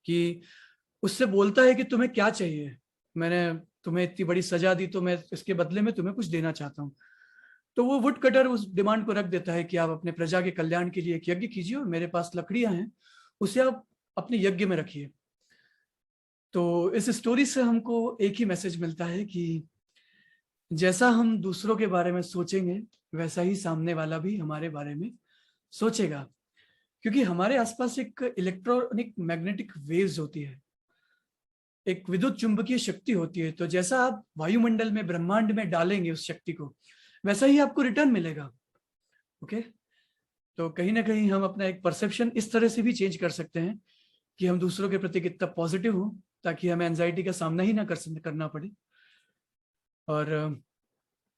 कि उससे बोलता है कि तुम्हें क्या चाहिए, मैंने तुम्हें इतनी बड़ी सजा दी तो मैं इसके बदले में तुम्हें कुछ देना चाहता हूँ। तो वो वुड कटर उस डिमांड को रख देता है कि आप अपने प्रजा के कल्याण के लिए एक यज्ञ कीजिए और मेरे पास लकड़ियां हैं, उसे आप अपने यज्ञ में रखिए। तो इस स्टोरी से हमको एक ही मैसेज मिलता है कि जैसा हम दूसरों के बारे में सोचेंगे वैसा ही सामने वाला भी हमारे बारे में सोचेगा, क्योंकि हमारे आसपास एक इलेक्ट्रॉनिक मैग्नेटिक वेव्स होती है, एक विद्युत चुंबकीय शक्ति होती है। तो जैसा आप वायुमंडल में, ब्रह्मांड में डालेंगे उस शक्ति को, वैसा ही आपको रिटर्न मिलेगा। ओके, तो कहीं ना कहीं हम अपना एक परसेप्शन इस तरह से भी चेंज कर सकते हैं कि हम दूसरों के प्रति कितना पॉजिटिव हो, ताकि हमें एंजाइटी का सामना ही ना करना पड़े। और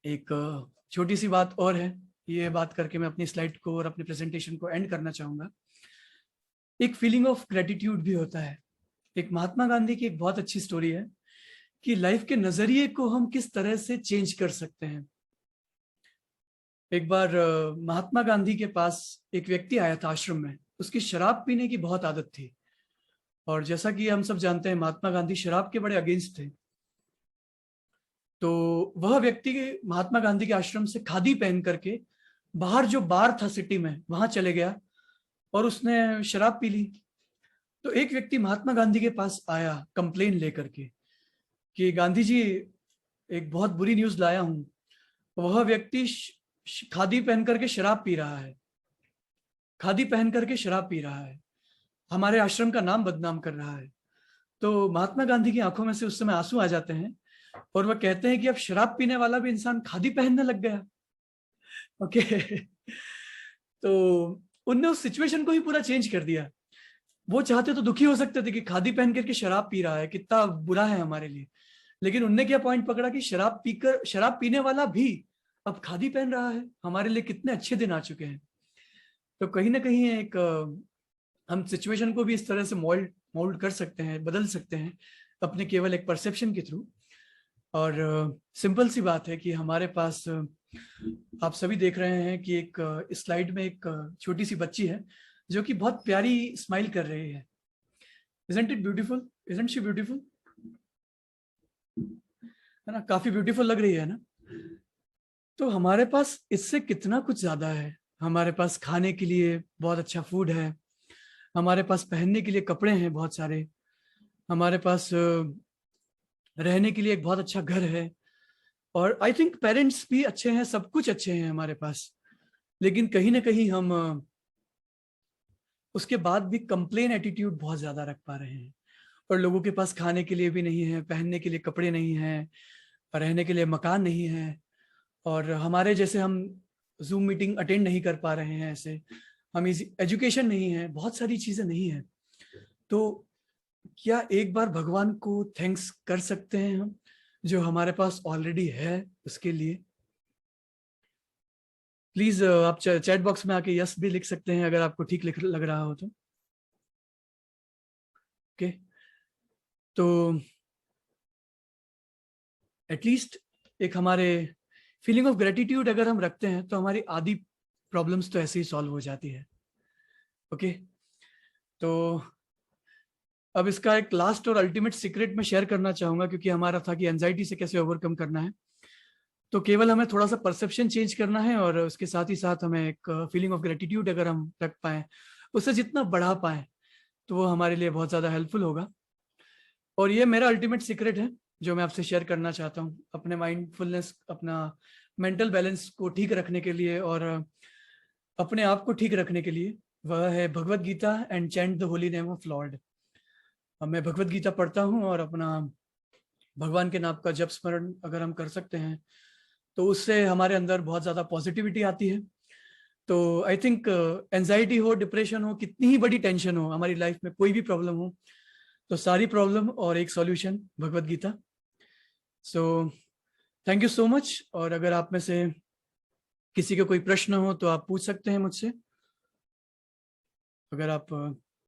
एक छोटी सी बात और है, ये बात करके मैं अपनी स्लाइड को और अपने प्रेजेंटेशन को एंड करना चाहूंगा। एक फीलिंग ऑफ ग्रेटिट्यूड भी होता है। एक महात्मा गांधी की एक बहुत अच्छी स्टोरी है कि लाइफ के नजरिए को हम किस तरह से चेंज कर सकते हैं। एक बार महात्मा गांधी के पास एक व्यक्ति आया था आश्रम में, उसकी शराब पीने की बहुत आदत थी, और जैसा कि हम सब जानते हैं महात्मा गांधी शराब के बड़े अगेंस्ट थे। तो वह व्यक्ति महात्मा गांधी के आश्रम से खादी पहन करके बाहर जो बार था सिटी में वहां चले गया और उसने शराब पी ली। तो एक व्यक्ति महात्मा गांधी के पास आया कंप्लेन लेकर के कि गांधी जी, एक बहुत बुरी न्यूज लाया हूं, वह व्यक्ति खादी पहन करके शराब पी रहा है, खादी पहन करके शराब पी रहा है, हमारे आश्रम का नाम बदनाम कर रहा है। तो महात्मा गांधी की आंखों में से उस समय आंसू आ जाते हैं और वह कहते हैं कि अब शराब पीने वाला भी इंसान खादी पहनने लग गया। ओके तो उनने उस सिचुएशन को ही पूरा चेंज कर दिया। वो चाहते तो दुखी हो सकते थे कि खादी पहन करके शराब पी रहा है, कितना बुरा है हमारे लिए, लेकिन उनने क्या पॉइंट पकड़ा कि शराब पीने वाला भी अब खादी पहन रहा है, हमारे लिए कितने अच्छे दिन आ चुके हैं। तो कहीं ना कहीं एक हम सिचुएशन को भी इस तरह से मोल्ड कर सकते हैं, बदल सकते हैं अपने केवल एक परसेप्शन के थ्रू। और सिंपल सी बात है कि हमारे पास आप सभी देख रहे हैं कि एक स्लाइड में एक छोटी सी बच्ची है जो कि बहुत प्यारी स्माइल कर रही है। Isn't it beautiful? Isn't she beautiful? है ना, काफी ब्यूटीफुल लग रही है ना। तो हमारे पास इससे कितना कुछ ज्यादा है। हमारे पास खाने के लिए बहुत अच्छा फूड है, हमारे पास पहनने के लिए कपड़े हैं बहुत सारे, हमारे पास रहने के लिए एक बहुत अच्छा घर है, और आई थिंक पेरेंट्स भी अच्छे हैं, सब कुछ अच्छे हैं हमारे पास। लेकिन कहीं ना कहीं हम उसके बाद भी कंप्लेन एटीट्यूड बहुत ज्यादा रख पा रहे हैं, और लोगों के पास खाने के लिए भी नहीं है, पहनने के लिए कपड़े नहीं हैं, रहने के लिए मकान नहीं है, और हमारे जैसे हम जूम मीटिंग अटेंड नहीं कर पा रहे हैं, ऐसे हम एजुकेशन नहीं है, बहुत सारी चीजें नहीं है। तो क्या एक बार भगवान को थैंक्स कर सकते हैं हम जो हमारे पास ऑलरेडी है उसके लिए? प्लीज आप चैट बॉक्स में आके यस भी लिख सकते हैं अगर आपको ठीक लग रहा हो तो। ओके तो एटलीस्ट एक हमारे फीलिंग ऑफ ग्रेटिट्यूड अगर हम रखते हैं तो हमारी आधी प्रॉब्लम्स तो ऐसे ही सॉल्व हो जाती है। ओके तो अब इसका एक लास्ट और अल्टीमेट सीक्रेट मैं शेयर करना चाहूंगा, क्योंकि हमारा था कि एंजाइटी से कैसे ओवरकम करना है। तो केवल हमें थोड़ा सा परसेप्शन चेंज करना है, और उसके साथ ही साथ हमें एक फीलिंग ऑफ ग्रेटिट्यूड अगर हम रख पाए, उससे जितना बढ़ा पाए, तो वो हमारे लिए बहुत ज़्यादा हेल्पफुल होगा। और ये मेरा अल्टीमेट सीक्रेट है जो मैं आपसे शेयर करना चाहता हूँ अपने माइंडफुलनेस, अपना मेंटल बैलेंस को ठीक रखने के लिए और अपने आप को ठीक रखने के लिए। वह है Bhagavad Gita and chant the holy name of lord. मैं भगवत गीता पढ़ता हूँ और अपना भगवान के नाम का जप स्मरण अगर हम कर सकते हैं तो उससे हमारे अंदर बहुत ज़्यादा पॉजिटिविटी आती है। तो आई थिंक एंजाइटी हो, डिप्रेशन हो, कितनी ही बड़ी टेंशन हो हमारी लाइफ में, कोई भी प्रॉब्लम हो, तो सारी प्रॉब्लम और एक solution Bhagavad Gita. So thank you so much. और अगर आप में से किसी का कोई प्रश्न हो तो आप पूछ सकते हैं मुझसे। अगर आप